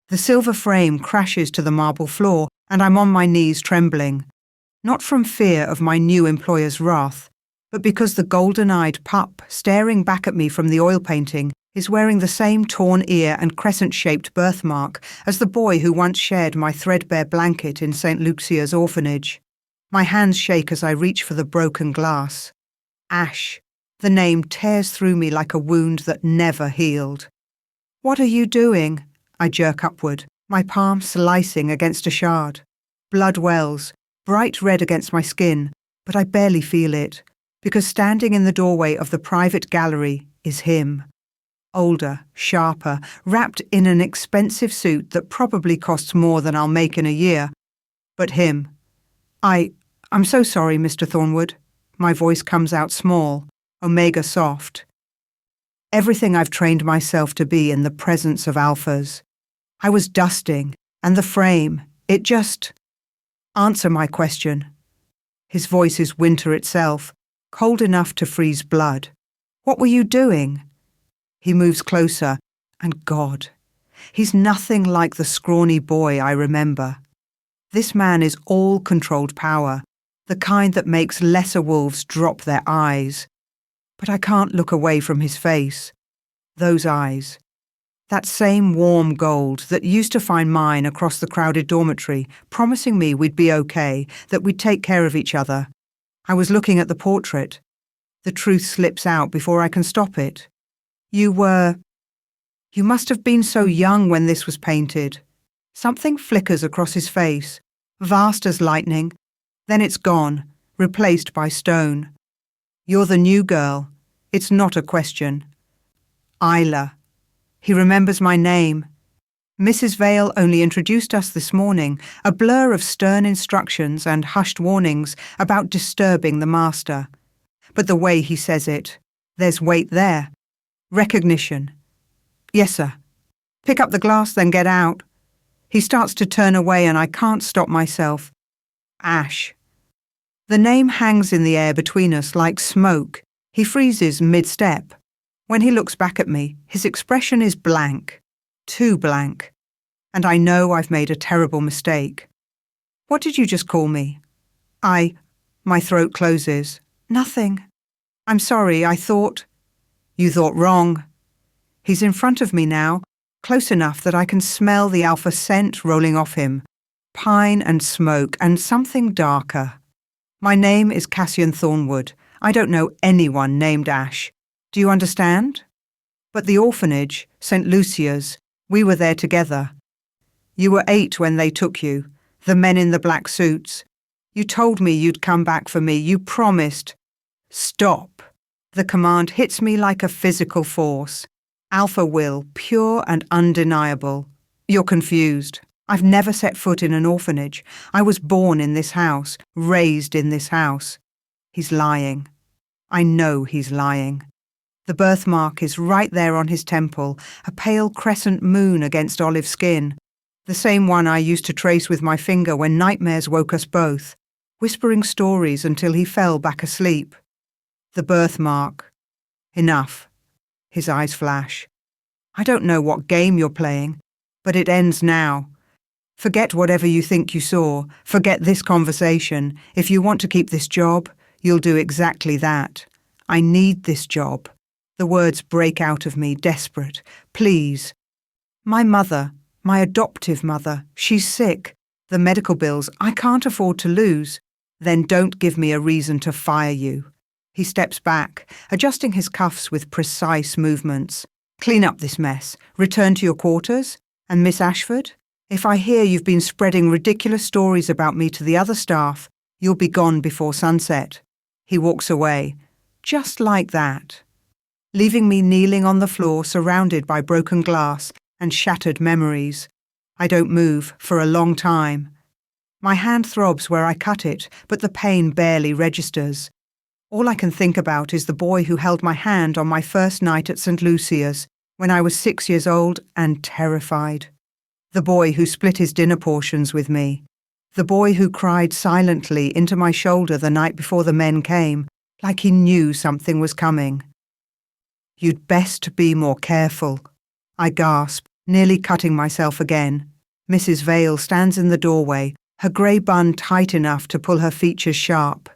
The silver frame crashes to the marble floor, and I'm on my knees trembling. Not from fear of my new employer's wrath, but because the golden-eyed pup staring back at me from the oil painting is wearing the same torn ear and crescent-shaped birthmark as the boy who once shared my threadbare blanket in St. Lucia's orphanage. My hands shake as I reach for the broken glass. Ash. The name tears through me like a wound that never healed. "What are you doing?" I jerk upward, my palm slicing against a shard. Blood wells, bright red against my skin, but I barely feel it, because standing in the doorway of the private gallery is him. Older, sharper, wrapped in an expensive suit that probably costs more than I'll make in a year. But him. I'm so sorry, Mr. Thornwood. My voice comes out small, omega soft. Everything I've trained myself to be in the presence of alphas. I was dusting, and the frame, it just... Answer my question. His voice is winter itself, cold enough to freeze blood. What were you doing? He moves closer, and God, he's nothing like the scrawny boy I remember. This man is all controlled power, the kind that makes lesser wolves drop their eyes. But I can't look away from his face. Those eyes. That same warm gold that used to find mine across the crowded dormitory, promising me we'd be okay, that we'd take care of each other. I was looking at the portrait. The truth slips out before I can stop it. You must have been so young when this was painted. Something flickers across his face, vast as lightning. Then it's gone, replaced by stone. You're the new girl. It's not a question. Isla. He remembers my name. Mrs. Vale only introduced us this morning, a blur of stern instructions and hushed warnings about disturbing the master. But the way he says it, there's weight there. Recognition. Yes, sir. Pick up the glass, then get out. He starts to turn away and I can't stop myself. Ash. The name hangs in the air between us like smoke. He freezes mid-step. When he looks back at me, his expression is blank. Too blank. And I know I've made a terrible mistake. What did you just call me? My throat closes. Nothing. I'm sorry, I thought... You thought wrong. He's in front of me now, close enough that I can smell the alpha scent rolling off him. Pine and smoke and something darker. My name is Cassian Thornwood. I don't know anyone named Ash. Do you understand? But the orphanage, St. Lucia's, we were there together. You were 8 when they took you, the men in the black suits. You told me you'd come back for me. You promised. Stop. The command hits me like a physical force. Alpha will, pure and undeniable. You're confused. I've never set foot in an orphanage. I was born in this house, raised in this house. He's lying. I know he's lying. The birthmark is right there on his temple, a pale crescent moon against olive skin. The same one I used to trace with my finger when nightmares woke us both, whispering stories until he fell back asleep. The birthmark. Enough. His eyes flash. I don't know what game you're playing, but it ends now. Forget whatever you think you saw. Forget this conversation. If you want to keep this job, you'll do exactly that. I need this job. The words break out of me, desperate. Please. My mother, my adoptive mother, she's sick. The medical bills I can't afford to lose. Then don't give me a reason to fire you. He steps back, adjusting his cuffs with precise movements. Clean up this mess. Return to your quarters. And Miss Ashford, if I hear you've been spreading ridiculous stories about me to the other staff, you'll be gone before sunset. He walks away, just like that, leaving me kneeling on the floor surrounded by broken glass and shattered memories. I don't move for a long time. My hand throbs where I cut it, but the pain barely registers. All I can think about is the boy who held my hand on my first night at St. Lucia's when I was 6 years old and terrified. The boy who split his dinner portions with me. The boy who cried silently into my shoulder the night before the men came, like he knew something was coming. You'd best be more careful, I gasp, nearly cutting myself again. Mrs. Vale stands in the doorway, her grey bun tight enough to pull her features sharp.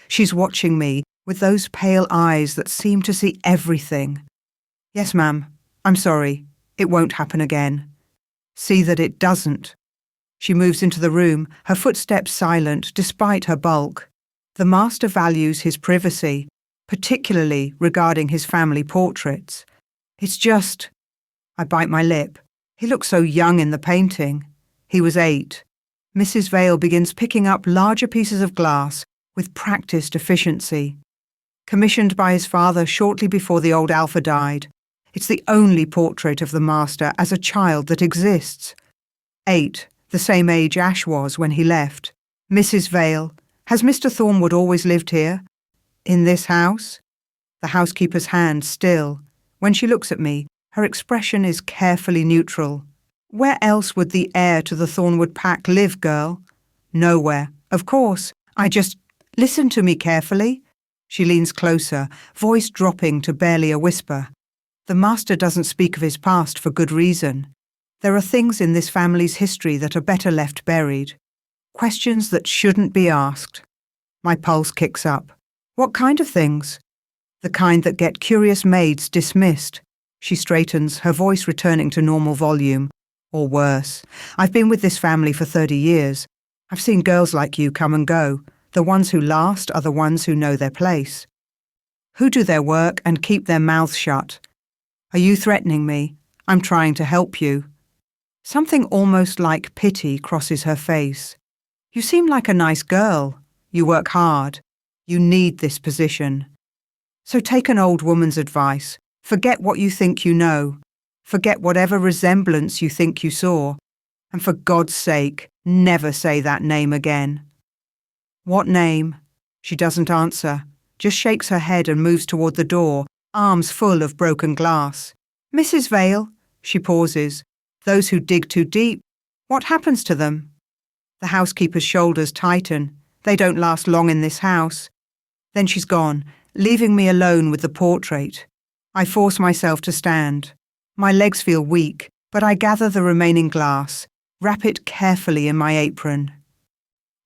She's watching me with those pale eyes that seem to see everything. Yes, ma'am. I'm sorry. It won't happen again. See that it doesn't. She moves into the room, her footsteps silent despite her bulk. The master values his privacy, particularly regarding his family portraits. It's just... I bite my lip. He looks so young in the painting. He was 8. Mrs. Vale begins picking up larger pieces of glass with practiced efficiency. Commissioned by his father shortly before the old Alpha died, it's the only portrait of the master as a child that exists. 8, the same age Ash was when he left. Mrs. Vale, has Mr. Thornwood always lived here? In this house? The housekeeper's hand still. When she looks at me, her expression is carefully neutral. Where else would the heir to the Thornwood pack live, girl? Nowhere. Of course. Listen to me carefully. She leans closer, voice dropping to barely a whisper. The master doesn't speak of his past for good reason. There are things in this family's history that are better left buried. Questions that shouldn't be asked. My pulse kicks up. What kind of things? The kind that get curious maids dismissed. She straightens, her voice returning to normal volume. Or worse. I've been with this family for 30 years. I've seen girls like you come and go. The ones who last are the ones who know their place. Who do their work and keep their mouths shut. Are you threatening me? I'm trying to help you. Something almost like pity crosses her face. You seem like a nice girl. You work hard. You need this position. So take an old woman's advice. Forget what you think you know. Forget whatever resemblance you think you saw. And for God's sake, never say that name again. What name? She doesn't answer, just shakes her head and moves toward the door, arms full of broken glass. Mrs. Vale, she pauses. Those who dig too deep, what happens to them? The housekeeper's shoulders tighten. They don't last long in this house. Then she's gone, leaving me alone with the portrait. I force myself to stand. My legs feel weak, but I gather the remaining glass, wrap it carefully in my apron.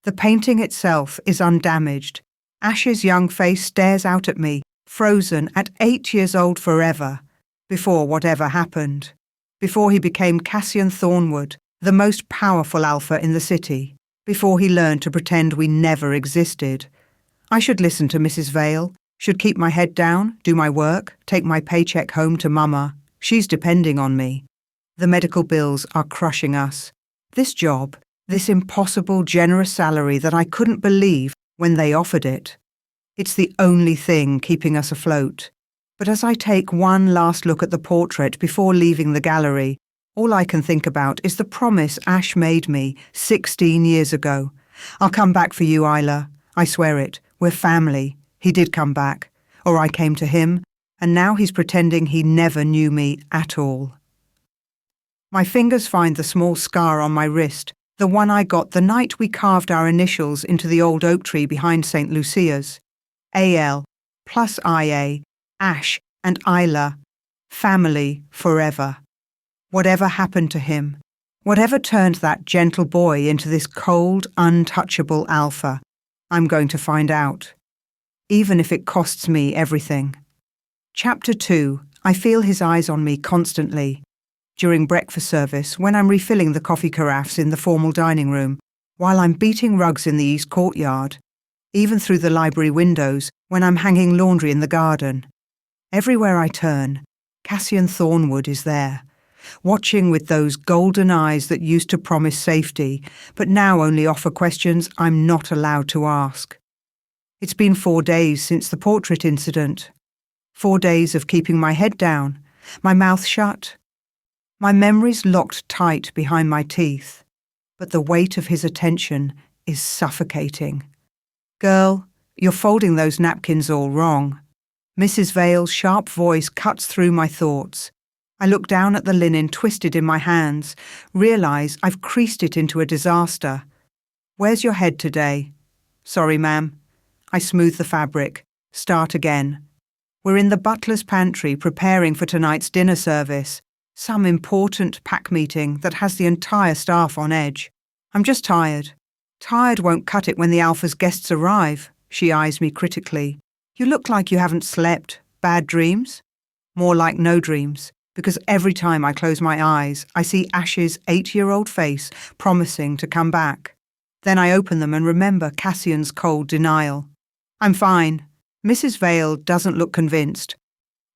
The painting itself is undamaged. Ash's young face stares out at me, frozen at 8 years old forever, before whatever happened. Before he became Cassian Thornwood, the most powerful alpha in the city. Before he learned to pretend we never existed. I should listen to Mrs. Vale, should keep my head down, do my work, take my paycheck home to Mama. She's depending on me. The medical bills are crushing us. This job, this impossible, generous salary that I couldn't believe when they offered it. It's the only thing keeping us afloat. But as I take one last look at the portrait before leaving the gallery, all I can think about is the promise Ash made me 16 years ago. I'll come back for you, Isla. I swear it. We're family. He did come back. Or I came to him, and now he's pretending he never knew me at all. My fingers find the small scar on my wrist, the one I got the night we carved our initials into the old oak tree behind St. Lucia's. A.L. plus I.A. Ash and Isla. Family forever. Whatever happened to him, whatever turned that gentle boy into this cold, untouchable alpha, I'm going to find out. Even if it costs me everything. Chapter 2. I feel his eyes on me constantly. During breakfast service, when I'm refilling the coffee carafes in the formal dining room, while I'm beating rugs in the east courtyard, even through the library windows when I'm hanging laundry in the garden. Everywhere I turn, Cassian Thornwood is there, watching with those golden eyes that used to promise safety, but now only offer questions I'm not allowed to ask. It's been 4 days since the portrait incident. 4 days of keeping my head down, my mouth shut. My memories locked tight behind my teeth, but the weight of his attention is suffocating. Girl, you're folding those napkins all wrong. Mrs. Vale's sharp voice cuts through my thoughts. I look down at the linen twisted in my hands, realize I've creased it into a disaster. Where's your head today? Sorry, ma'am. I smooth the fabric. Start again. We're in the butler's pantry preparing for tonight's dinner service. Some important pack meeting that has the entire staff on edge. I'm just tired. Tired won't cut it when the Alpha's guests arrive. She eyes me critically. You look like you haven't slept. Bad dreams? More like no dreams, because every time I close my eyes, I see Ash's 8-year-old face promising to come back. Then I open them and remember Cassian's cold denial. I'm fine. Mrs. Vale doesn't look convinced,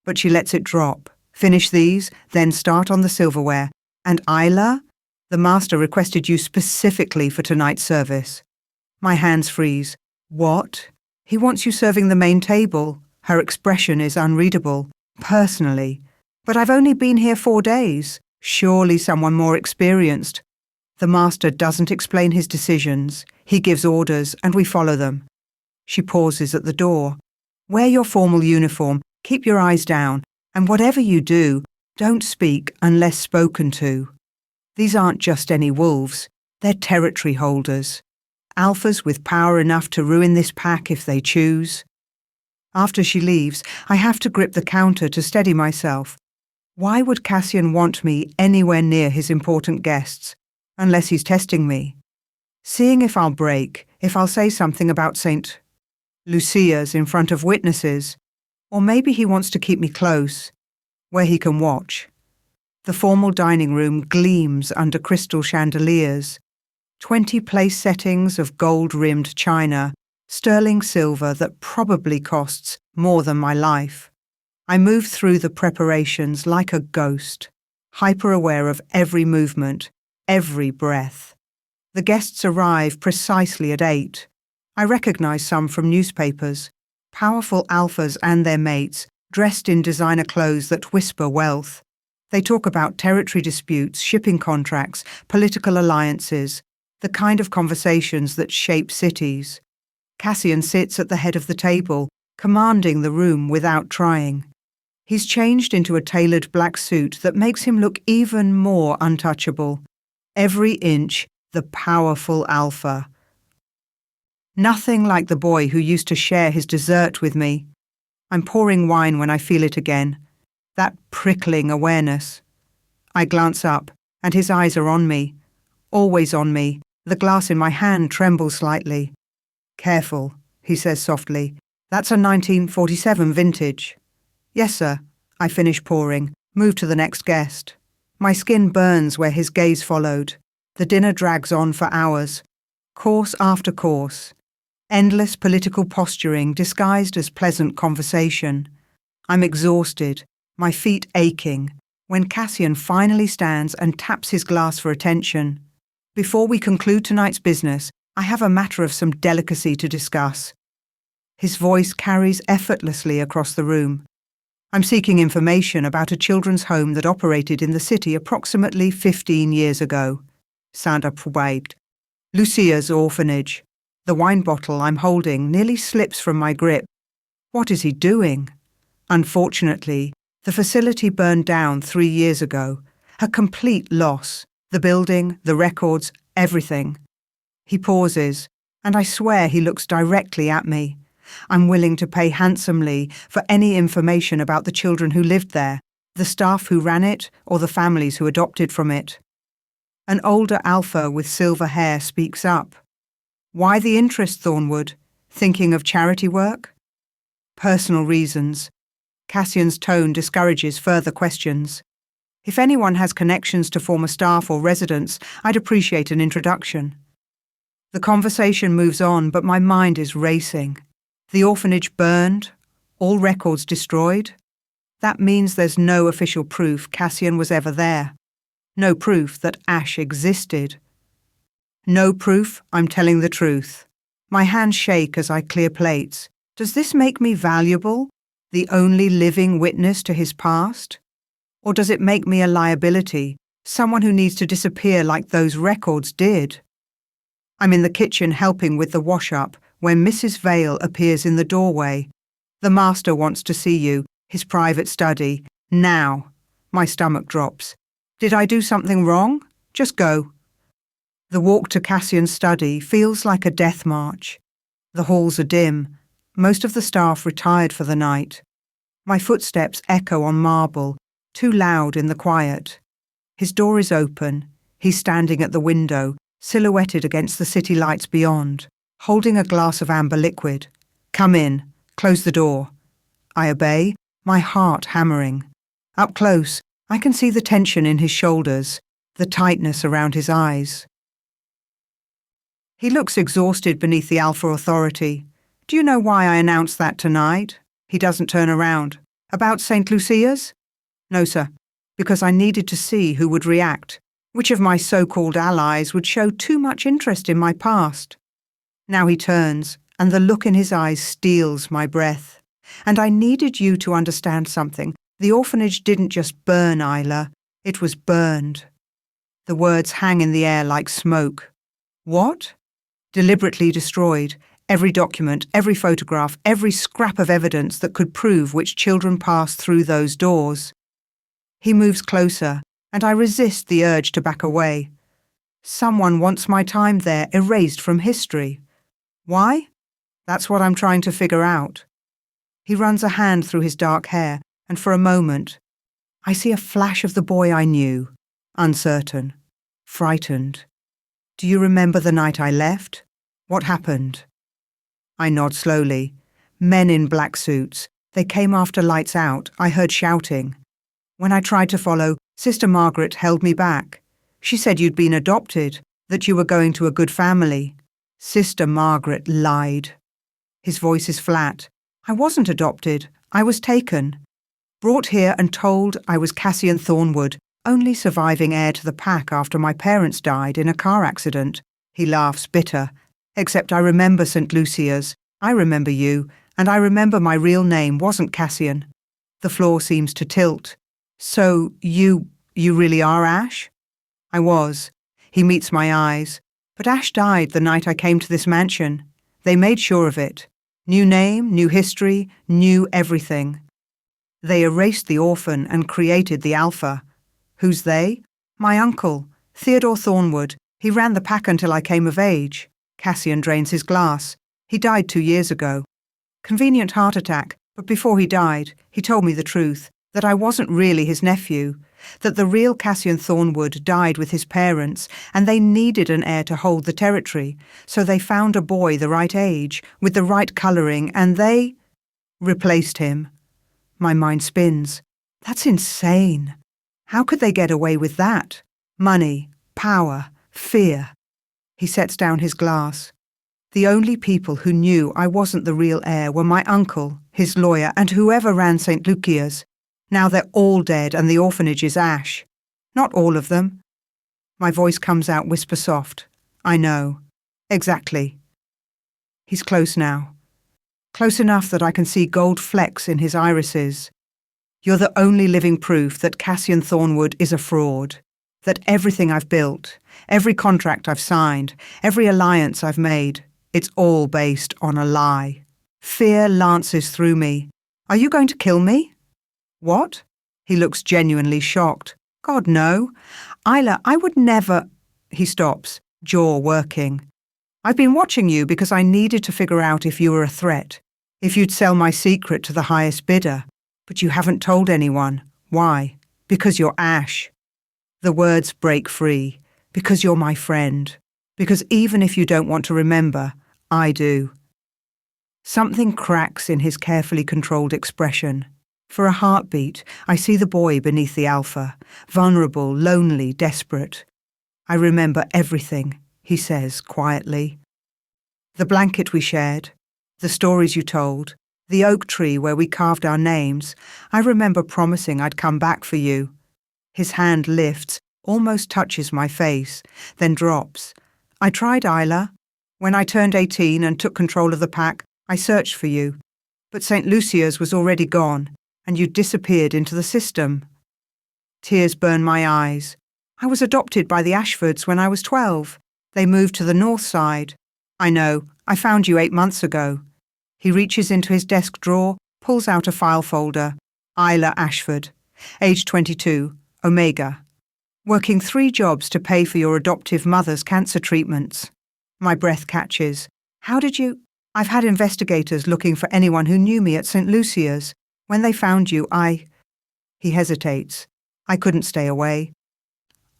but she lets it drop. Finish these, then start on the silverware. And Isla? The master requested you specifically for tonight's service. My hands freeze. What? He wants you serving the main table. Her expression is unreadable. Personally. But I've only been here 4 days. Surely someone more experienced. The master doesn't explain his decisions. He gives orders, and we follow them. She pauses at the door. Wear your formal uniform, keep your eyes down, and whatever you do, don't speak unless spoken to. These aren't just any wolves. They're territory holders. Alphas with power enough to ruin this pack if they choose. After she leaves, I have to grip the counter to steady myself. Why would Cassian want me anywhere near his important guests? Unless he's testing me. Seeing if I'll break, if I'll say something about St. Lucia's in front of witnesses. Or maybe he wants to keep me close, where he can watch. The formal dining room gleams under crystal chandeliers. 20 place settings of gold-rimmed china, sterling silver that probably costs more than my life. I move through the preparations like a ghost, hyper-aware of every movement, every breath. The guests arrive precisely at 8. I recognize some from newspapers. Powerful alphas and their mates, dressed in designer clothes that whisper wealth. They talk about territory disputes, shipping contracts, political alliances, the kind of conversations that shape cities. Cassian sits at the head of the table, commanding the room without trying. He's changed into a tailored black suit that makes him look even more untouchable. Every inch, the powerful alpha. Nothing like the boy who used to share his dessert with me. I'm pouring wine when I feel it again. That prickling awareness. I glance up, and his eyes are on me. Always on me. The glass in my hand trembles slightly. Careful, he says softly. That's a 1947 vintage. Yes, sir. I finish pouring, move to the next guest. My skin burns where his gaze followed. The dinner drags on for hours. Course after course. Endless political posturing disguised as pleasant conversation. I'm exhausted, my feet aching, when Cassian finally stands and taps his glass for attention. Before we conclude tonight's business, I have a matter of some delicacy to discuss. His voice carries effortlessly across the room. I'm seeking information about a children's home that operated in the city approximately 15 years ago. Sound provided. Lucia's orphanage. The wine bottle I'm holding nearly slips from my grip. What is he doing? Unfortunately, the facility burned down 3 years ago. A complete loss. The building, the records, everything. He pauses, and I swear he looks directly at me. I'm willing to pay handsomely for any information about the children who lived there, the staff who ran it, or the families who adopted from it. An older alpha with silver hair speaks up. Why the interest, Thornwood? Thinking of charity work? Personal reasons. Cassian's tone discourages further questions. If anyone has connections to former staff or residents, I'd appreciate an introduction. The conversation moves on, but my mind is racing. The orphanage burned, all records destroyed. That means there's no official proof Cassian was ever there. No proof that Ash existed. No proof I'm telling the truth. My hands shake as I clear plates. Does this make me valuable? The only living witness to his past? Or does it make me a liability, someone who needs to disappear like those records did? I'm in the kitchen helping with the wash-up when Mrs. Vale appears in the doorway. The master wants to see you, his private study, now. My stomach drops. Did I do something wrong? Just go. The walk to Cassian's study feels like a death march. The halls are dim. Most of the staff retired for the night. My footsteps echo on marble, too loud in the quiet. His door is open. He's standing at the window, silhouetted against the city lights beyond, holding a glass of amber liquid. "Come in. Close the door." I obey, my heart hammering. Up close, I can see the tension in his shoulders, the tightness around his eyes. He looks exhausted beneath the alpha authority. "Do you know why I announced that tonight?" He doesn't turn around. "About St. Lucia's?" "No, sir. Because I needed to see who would react. Which of my so-called allies would show too much interest in my past?" Now he turns, and the look in his eyes steals my breath. "And I needed you to understand something. The orphanage didn't just burn, Isla. It was burned." The words hang in the air like smoke. "What?" "Deliberately destroyed. Every document, every photograph, every scrap of evidence that could prove which children passed through those doors." He moves closer, and I resist the urge to back away. "Someone wants my time there erased from history. Why? That's what I'm trying to figure out." He runs a hand through his dark hair, and for a moment, I see a flash of the boy I knew, uncertain, frightened. "Do you remember the night I left? What happened?" I nod slowly. Men in black suits. They came after lights out. I heard shouting. When I tried to follow, Sister Margaret held me back. She said you'd been adopted, that you were going to a good family. Sister Margaret lied. His voice is flat. I wasn't adopted. I was taken. Brought here and told I was Cassian Thornwood, only surviving heir to the pack after my parents died in a car accident. He laughs bitter. "Except I remember St. Lucia's. I remember you, and I remember my real name wasn't Cassian." The floor seems to tilt. "So you really are Ash?" "I was." He meets my eyes. "But Ash died the night I came to this mansion. They made sure of it. New name, new history, new everything. They erased the orphan and created the alpha." "Who's they?" "My uncle, Theodore Thornwood. He ran the pack until I came of age." Cassian drains his glass. "He died 2 years ago. Convenient heart attack, but before he died, he told me the truth, that I wasn't really his nephew, that the real Cassian Thornwood died with his parents, and they needed an heir to hold the territory, so they found a boy the right age, with the right colouring, and they replaced him." My mind spins. That's insane. How could they get away with that? Money, power, fear. He sets down his glass. "The only people who knew I wasn't the real heir were my uncle, his lawyer, and whoever ran St. Lucia's. Now they're all dead and the orphanage is ash. Not all of them." My voice comes out whisper soft. "I know. Exactly." He's close now. Close enough that I can see gold flecks in his irises. "You're the only living proof that Cassian Thornwood is a fraud. That everything I've built, every contract I've signed, every alliance I've made, it's all based on a lie." Fear lances through me. "Are you going to kill me?" "What?" He looks genuinely shocked. "God, no. Isla, I would never—" He stops, jaw working. "I've been watching you because I needed to figure out if you were a threat, if you'd sell my secret to the highest bidder. But you haven't told anyone. Why? Because you're Ash." The words break free. "Because you're my friend. Because even if you don't want to remember, I do." Something cracks in his carefully controlled expression. For a heartbeat, I see the boy beneath the alpha, vulnerable, lonely, desperate. "I remember everything," he says quietly. "The blanket we shared, the stories you told, the oak tree where we carved our names. I remember promising I'd come back for you." His hand lifts, almost touches my face, then drops. "I tried, Isla. When I turned 18 and took control of the pack, I searched for you. But St. Lucia's was already gone, and you disappeared into the system." Tears burn my eyes. "I was adopted by the Ashfords when I was 12. They moved to the north side. I know, I found you 8 months ago." He reaches into his desk drawer, pulls out a file folder. "Isla Ashford, age 22, Omega. Working 3 jobs to pay for your adoptive mother's cancer treatments." My breath catches. "How did you—" "I've had investigators looking for anyone who knew me at St. Lucia's. When they found you, He hesitates. I couldn't stay away.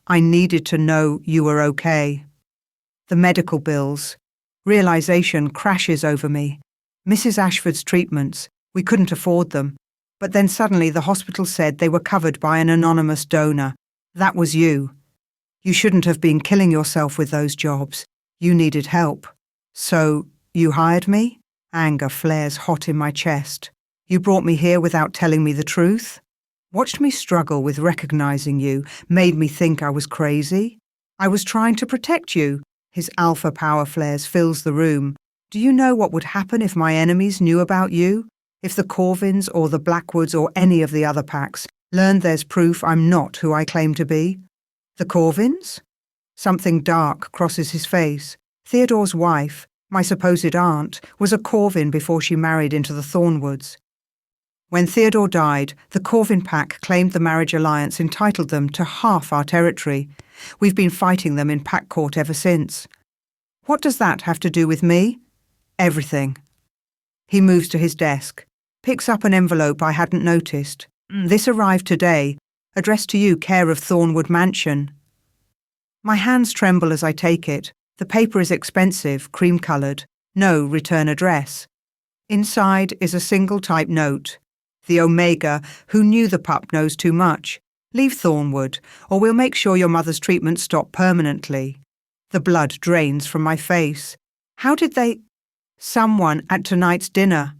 I needed to know you were okay. The medical bills. Realization crashes over me. Mrs. Ashford's treatments. We couldn't afford them. But then suddenly the hospital said they were covered by an anonymous donor. That was you. You shouldn't have been killing yourself with those jobs. You needed help. So, you hired me? Anger flares hot in my chest. You brought me here without telling me the truth? Watched me struggle with recognizing you, made me think I was crazy? I was trying to protect you. His alpha power flares fills the room. Do you know what would happen if my enemies knew about you? If the Corvins or the Blackwoods or any of the other packs learned there's proof I'm not who I claim to be? The Corvins? Something dark crosses his face. Theodore's wife, my supposed aunt, was a Corvin before she married into the Thornwoods. When Theodore died, the Corvin pack claimed the marriage alliance entitled them to half our territory. We've been fighting them in pack court ever since. What does that have to do with me? Everything. He moves to his desk, picks up an envelope I hadn't noticed. This arrived today, addressed to you, care of Thornwood Mansion. My hands tremble as I take it. The paper is expensive, cream-coloured. No return address. Inside is a single-type note. The Omega, who knew the pup, knows too much. Leave Thornwood, or we'll make sure your mother's treatment stop permanently. The blood drains from my face. How did they... Someone at tonight's dinner.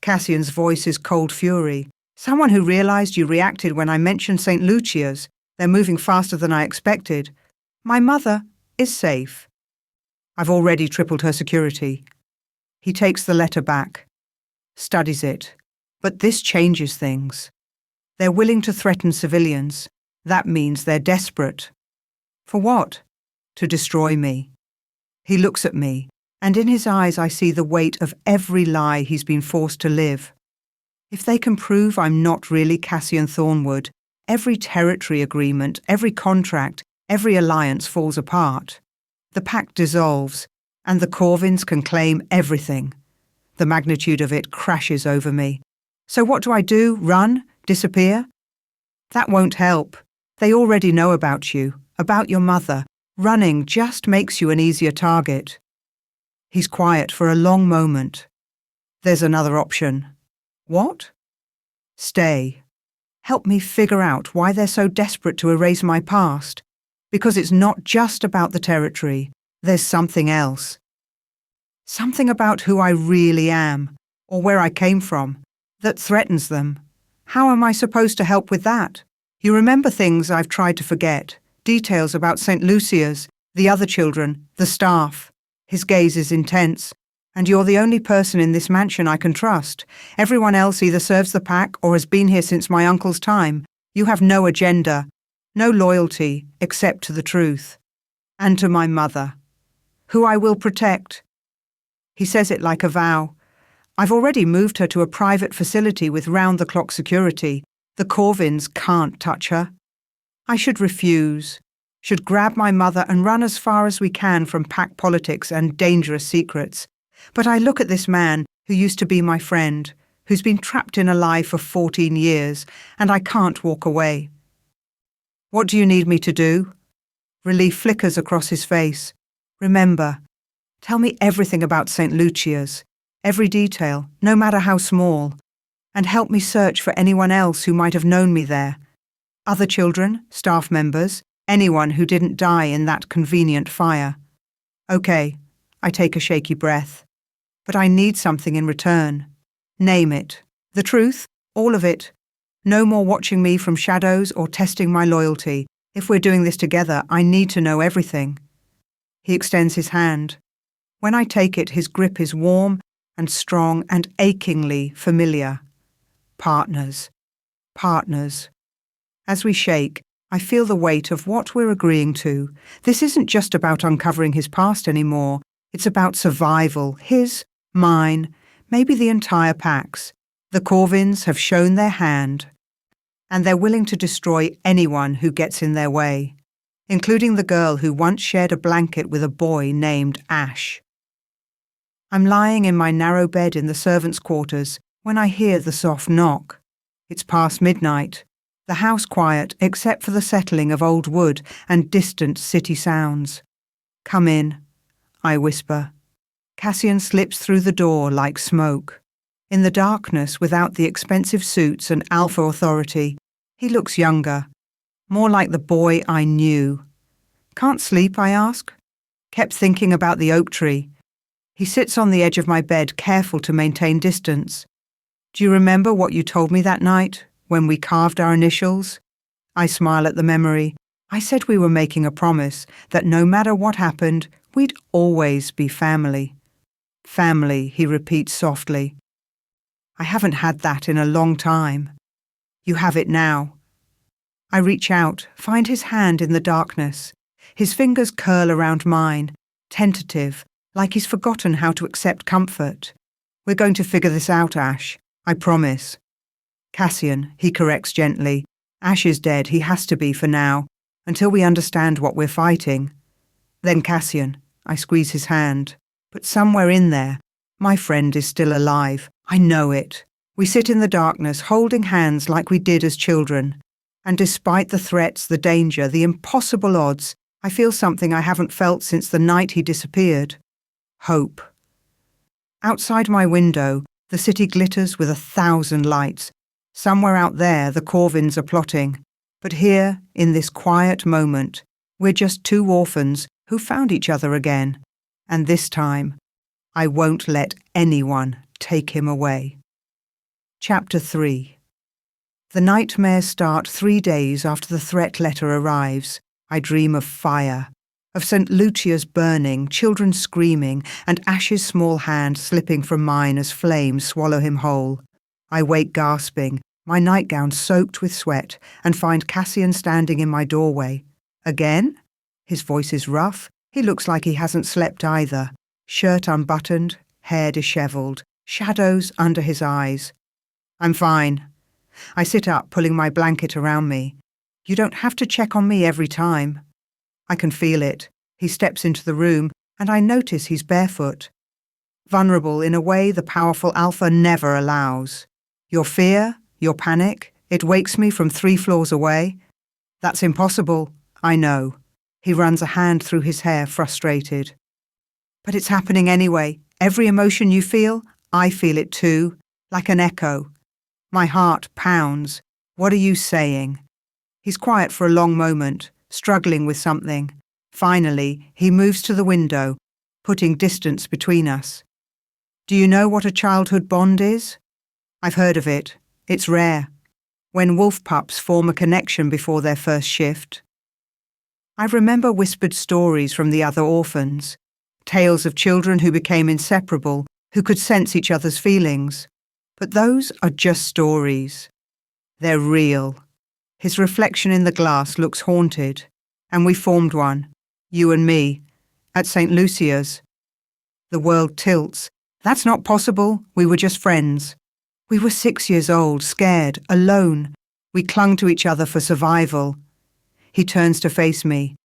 Cassian's voice is cold fury. Someone who realised you reacted when I mentioned St. Lucia's. They're moving faster than I expected. My mother is safe. I've already tripled her security. He takes the letter back, studies it. But this changes things. They're willing to threaten civilians. That means they're desperate. For what? To destroy me. He looks at me, and in his eyes I see the weight of every lie he's been forced to live. If they can prove I'm not really Cassian Thornwood, every territory agreement, every contract, every alliance falls apart. The pact dissolves, and the Corvins can claim everything. The magnitude of it crashes over me. So what do? Run? Disappear? That won't help. They already know about you, about your mother. Running just makes you an easier target. He's quiet for a long moment. There's another option. What? Stay. Help me figure out why they're so desperate to erase my past. Because it's not just about the territory. There's something else. Something about who I really am, or where I came from, that threatens them. How am I supposed to help with that? You remember things I've tried to forget, details about St. Lucia's, the other children, the staff. His gaze is intense. And you're the only person in this mansion I can trust. Everyone else either serves the pack or has been here since my uncle's time. You have no agenda, no loyalty except to the truth. And to my mother, who I will protect. He says it like a vow. I've already moved her to a private facility with round-the-clock security. The Corvins can't touch her. I should refuse, should grab my mother and run as far as we can from pack politics and dangerous secrets. But I look at this man who used to be my friend, who's been trapped in a lie for 14 years, and I can't walk away. What do you need me to do? Relief flickers across his face. Remember, tell me everything about St. Lucia's. Every detail, no matter how small, and help me search for anyone else who might have known me there. Other children, staff members, anyone who didn't die in that convenient fire. Okay, I take a shaky breath. But I need something in return. Name it. The truth, all of it. No more watching me from shadows or testing my loyalty. If we're doing this together, I need to know everything. He extends his hand. When I take it, his grip is warm and strong and achingly familiar. Partners. Partners. As we shake, I feel the weight of what we're agreeing to. This isn't just about uncovering his past anymore. It's about survival. His, mine, maybe the entire pack's. The Corvins have shown their hand, and they're willing to destroy anyone who gets in their way, including the girl who once shared a blanket with a boy named Ash. I'm lying in my narrow bed in the servants' quarters when I hear the soft knock. It's past midnight. The house quiet except for the settling of old wood and distant city sounds. "Come in," I whisper. Cassian slips through the door like smoke. In the darkness, without the expensive suits and alpha authority, he looks younger, more like the boy I knew. "Can't sleep?" I ask. Kept thinking about the oak tree. He sits on the edge of my bed, careful to maintain distance. "Do you remember what you told me that night, when we carved our initials?" I smile at the memory. "I said we were making a promise, that no matter what happened, we'd always be family." "Family," he repeats softly. I haven't had that in a long time. "You have it now." I reach out, find his hand in the darkness. His fingers curl around mine, tentative, like he's forgotten how to accept comfort. "We're going to figure this out, Ash. I promise." "Cassian," he corrects gently. "Ash is dead. He has to be for now, until we understand what we're fighting." "Then Cassian," I squeeze his hand. "But somewhere in there, my friend is still alive. I know it." We sit in the darkness, holding hands like we did as children. And despite the threats, the danger, the impossible odds, I feel something I haven't felt since the night he disappeared. Hope. Outside my window, the city glitters with 1,000 lights. Somewhere out there, the Corvins are plotting. But here, in this quiet moment, we're just two orphans who found each other again. And this time, I won't let anyone take him away. Chapter 3. The nightmares start 3 days after the threat letter arrives. I dream of fire, of St. Lucia's burning, children screaming, and Ash's small hand slipping from mine as flames swallow him whole. I wake gasping, my nightgown soaked with sweat, and find Cassian standing in my doorway. "Again?" His voice is rough. He looks like he hasn't slept either. Shirt unbuttoned, hair dishevelled, shadows under his eyes. "I'm fine." I sit up, pulling my blanket around me. "You don't have to check on me every time." I can feel it. He steps into the room, and I notice he's barefoot. Vulnerable in a way the powerful alpha never allows. "Your fear, your panic, it wakes me from 3 floors away." "That's impossible." "I know." He runs a hand through his hair, frustrated. "But it's happening anyway. Every emotion you feel, I feel it too, like an echo." My heart pounds. "What are you saying?" He's quiet for a long moment, struggling with something. Finally, he moves to the window, putting distance between us. "Do you know what a childhood bond is?" "I've heard of it. It's rare. When wolf pups form a connection before their first shift." I remember whispered stories from the other orphans, tales of children who became inseparable, who could sense each other's feelings. But those are just stories. They're real. His reflection in the glass looks haunted. And we formed one, you and me, at St. Lucia's. The world tilts. "That's not possible. We were just friends." We were 6 years old, scared, alone. We clung to each other for survival. He turns to face me.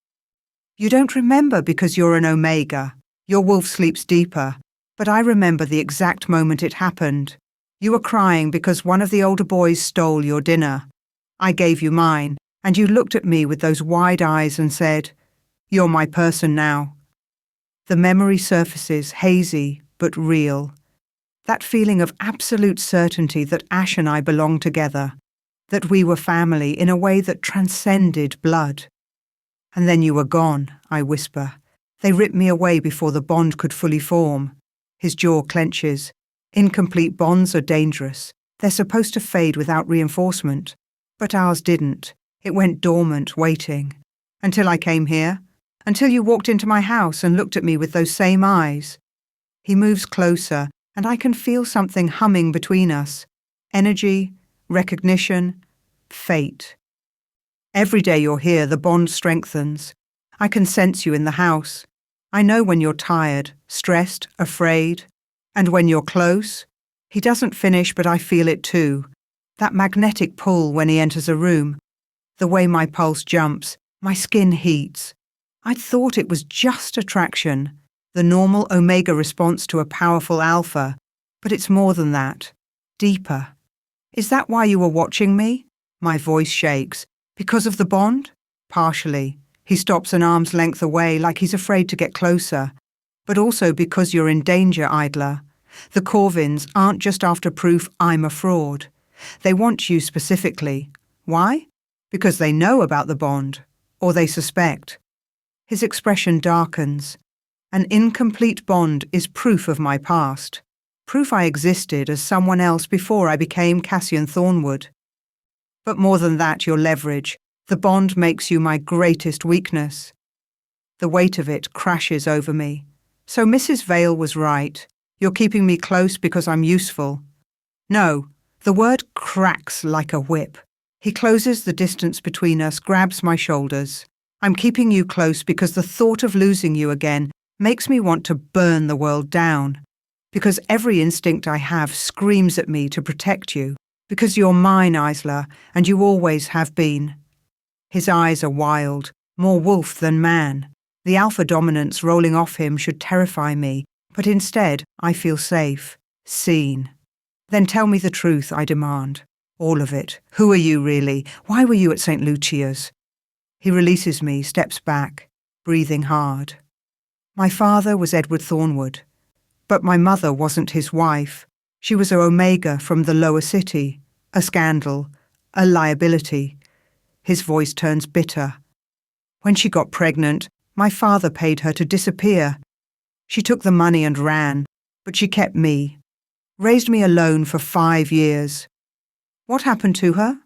"You don't remember because you're an Omega. Your wolf sleeps deeper. But I remember the exact moment it happened. You were crying because one of the older boys stole your dinner. I gave you mine, and you looked at me with those wide eyes and said, 'You're my person now.'" The memory surfaces, hazy but real. That feeling of absolute certainty that Ash and I belonged together, that we were family in a way that transcended blood. "And then you were gone," I whisper. "They ripped me away before the bond could fully form." His jaw clenches. Incomplete bonds are dangerous. They're supposed to fade without reinforcement. But ours didn't. It went dormant, waiting. Until I came here. Until you walked into my house and looked at me with those same eyes. He moves closer, and I can feel something humming between us. Energy, recognition, fate. Every day you're here, the bond strengthens. I can sense you in the house. I know when you're tired, stressed, afraid. And when you're close, he doesn't finish, but I feel it too. That magnetic pull when he enters a room. The way my pulse jumps, my skin heats. I'd thought it was just attraction, the normal Omega response to a powerful alpha, but it's more than that. Deeper. "Is that why you were watching me?" My voice shakes. Because of the bond? Partially. He stops an arm's length away like he's afraid to get closer. But also because you're in danger, Idler. The Corvins aren't just after proof I'm a fraud. They want you specifically. Why? Because they know about the bond. Or they suspect. His expression darkens. An incomplete bond is proof of my past. Proof I existed as someone else before I became Cassian Thornwood. But more than that, your leverage. The bond makes you my greatest weakness. The weight of it crashes over me. So Mrs. Vale was right. You're keeping me close because I'm useful. No, the word cracks like a whip. He closes the distance between us, grabs my shoulders. I'm keeping you close because the thought of losing you again makes me want to burn the world down. Because every instinct I have screams at me to protect you. Because you're mine, Isla, and you always have been. His eyes are wild, more wolf than man. The alpha dominance rolling off him should terrify me, but instead I feel safe, seen. Then tell me the truth, I demand. All of it. Who are you really? Why were you at St. Lucia's? He releases me, steps back, breathing hard. My father was Edward Thornwood, but my mother wasn't his wife. She was a Omega from the lower city, a scandal, a liability. His voice turns bitter. When she got pregnant, my father paid her to disappear. She took the money and ran, but she kept me, raised me alone for 5 years. What happened to her?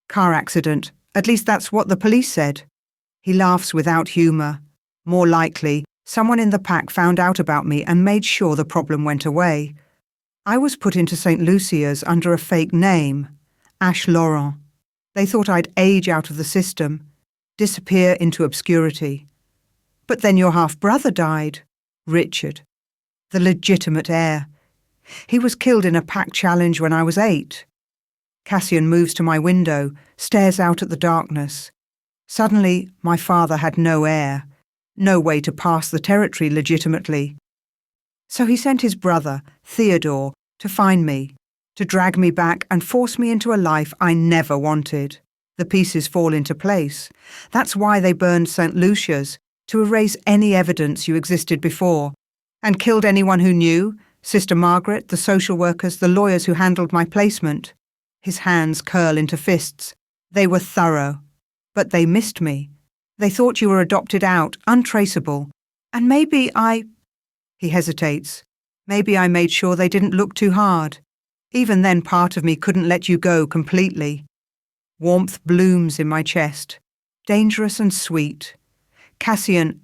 Car accident. At least that's what the police said. He laughs without humour. More likely, someone in the pack found out about me and made sure the problem went away. I was put into St. Lucia's under a fake name, Ash Laurent. They thought I'd age out of the system, disappear into obscurity. But then your half-brother died, Richard, the legitimate heir. He was killed in a pack challenge when I was 8. Cassian moves to my window, stares out at the darkness. Suddenly, my father had no heir, no way to pass the territory legitimately. So he sent his brother, Theodore, to find me, to drag me back and force me into a life I never wanted. The pieces fall into place. That's why they burned St. Lucia's, to erase any evidence you existed before, and killed anyone who knew, Sister Margaret, the social workers, the lawyers who handled my placement. His hands curl into fists. They were thorough. But they missed me. They thought you were adopted out, untraceable. And maybe He hesitates. Maybe I made sure they didn't look too hard. Even then, part of me couldn't let you go completely. Warmth blooms in my chest. Dangerous and sweet. Cassian.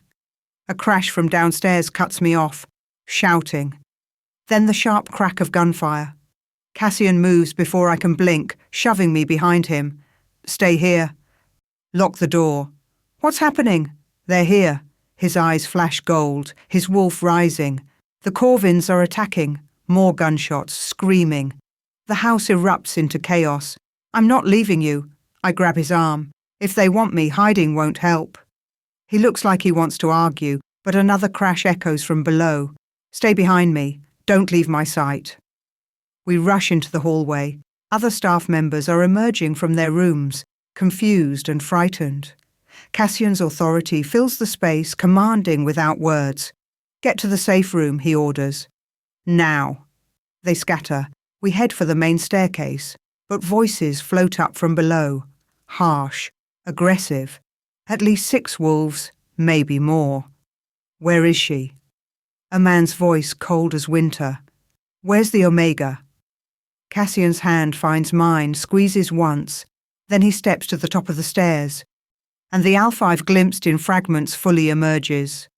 A crash from downstairs cuts me off, shouting. Then the sharp crack of gunfire. Cassian moves before I can blink, shoving me behind him. Stay here. Lock the door. What's happening? They're here. His eyes flash gold, his wolf rising. The Corvins are attacking. More gunshots, screaming. The house erupts into chaos. I'm not leaving you. I grab his arm. If they want me, hiding won't help. He looks like he wants to argue, but another crash echoes from below. Stay behind me. Don't leave my sight. We rush into the hallway. Other staff members are emerging from their rooms, confused and frightened. Cassian's authority fills the space, commanding without words. Get to the safe room, he orders. Now. They scatter. We head for the main staircase, but voices float up from below. Harsh, aggressive. At least 6 wolves, maybe more. Where is she? A man's voice cold as winter. Where's the Omega? Cassian's hand finds mine, squeezes once, then he steps to the top of the stairs, and the Alpha I've glimpsed in fragments fully emerges.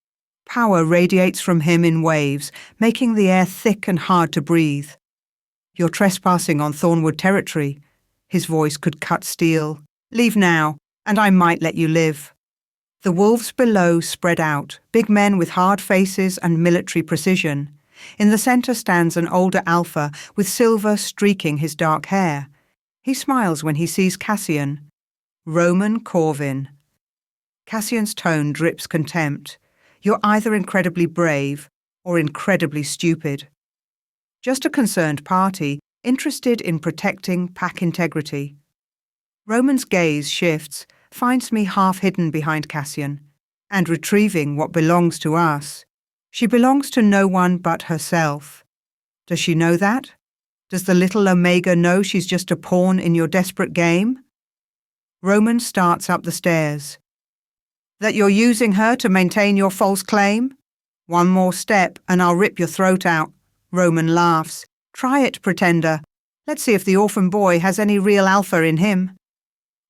Power radiates from him in waves, making the air thick and hard to breathe. You're trespassing on Thornwood territory. His voice could cut steel. Leave now, and I might let you live. The wolves below spread out, big men with hard faces and military precision. In the centre stands an older alpha with silver streaking his dark hair. He smiles when he sees Cassian. Roman Corvin. Cassian's tone drips contempt. You're either incredibly brave or incredibly stupid. Just a concerned party, interested in protecting pack integrity. Roman's gaze shifts, finds me half hidden behind Cassian, and retrieving what belongs to us. She belongs to no one but herself. Does she know that? Does the little Omega know she's just a pawn in your desperate game? Roman starts up the stairs. That you're using her to maintain your false claim? One more step and I'll rip your throat out. Roman laughs. Try it, pretender. Let's see if the orphan boy has any real alpha in him.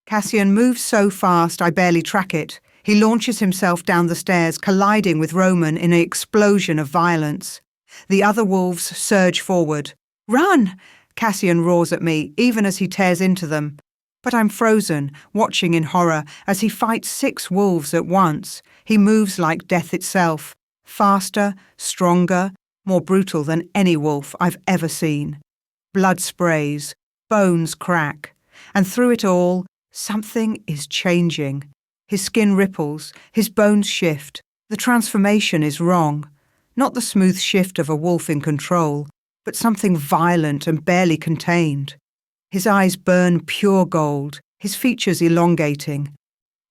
Cassian moves so fast I barely track it. He launches himself down the stairs, colliding with Roman in an explosion of violence. The other wolves surge forward. Run! Cassian roars at me, even as he tears into them. But I'm frozen, watching in horror as he fights 6 wolves at once. He moves like death itself. Faster, stronger, more brutal than any wolf I've ever seen. Blood sprays, bones crack, and through it all, something is changing. His skin ripples, his bones shift. The transformation is wrong. Not the smooth shift of a wolf in control, but something violent and barely contained. His eyes burn pure gold, his features elongating.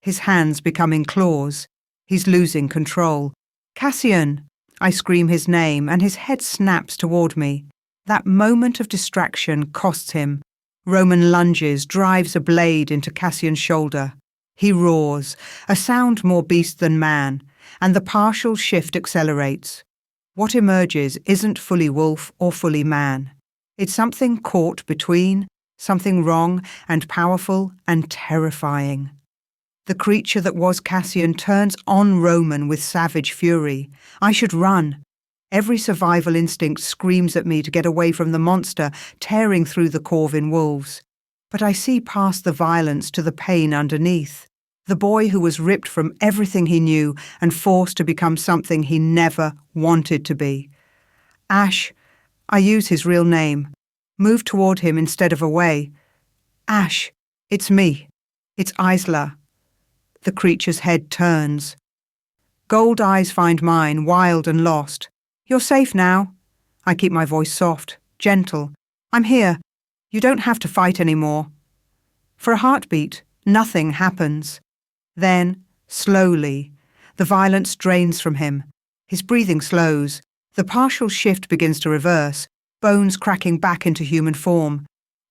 His hands becoming claws. He's losing control. Cassian! I scream his name and his head snaps toward me. That moment of distraction costs him. Roman lunges, drives a blade into Cassian's shoulder. He roars, a sound more beast than man, and the partial shift accelerates. What emerges isn't fully wolf or fully man. It's something caught between, something wrong and powerful and terrifying. The creature that was Cassian turns on Roman with savage fury. I should run. Every survival instinct screams at me to get away from the monster tearing through the Corvin wolves. But I see past the violence to the pain underneath. The boy who was ripped from everything he knew and forced to become something he never wanted to be. Ash, I use his real name, move toward him instead of away. Ash, it's me. It's Isla. The creature's head turns. Gold eyes find mine, wild and lost. You're safe now. I keep my voice soft, gentle. I'm here. You don't have to fight anymore. For a heartbeat, nothing happens. Then, slowly, the violence drains from him. His breathing slows. The partial shift begins to reverse, bones cracking back into human form.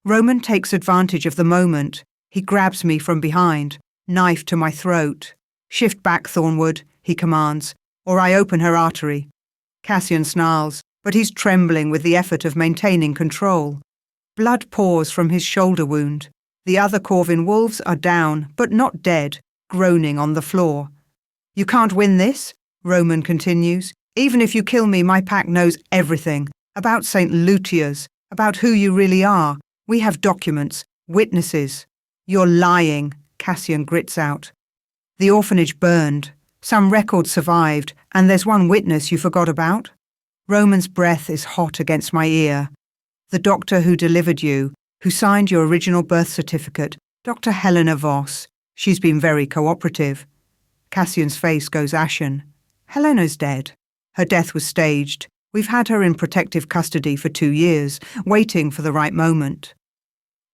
Roman takes advantage of the moment. He grabs me from behind, knife to my throat. Shift back, Thornwood, he commands, or I open her artery. Cassian snarls, but he's trembling with the effort of maintaining control. Blood pours from his shoulder wound. The other Corvin wolves are down, but not dead, groaning on the floor. You can't win this, Roman continues. Even if you kill me, my pack knows everything. About St. Lutia's, about who you really are. We have documents, witnesses. You're lying, Cassian grits out. The orphanage burned. Some records survived, and there's one witness you forgot about. Roman's breath is hot against my ear. The doctor who delivered you, who signed your original birth certificate, Dr. Helena Voss. She's been very cooperative. Cassian's face goes ashen. Helena's dead. Her death was staged. We've had her in protective custody for 2 years, waiting for the right moment.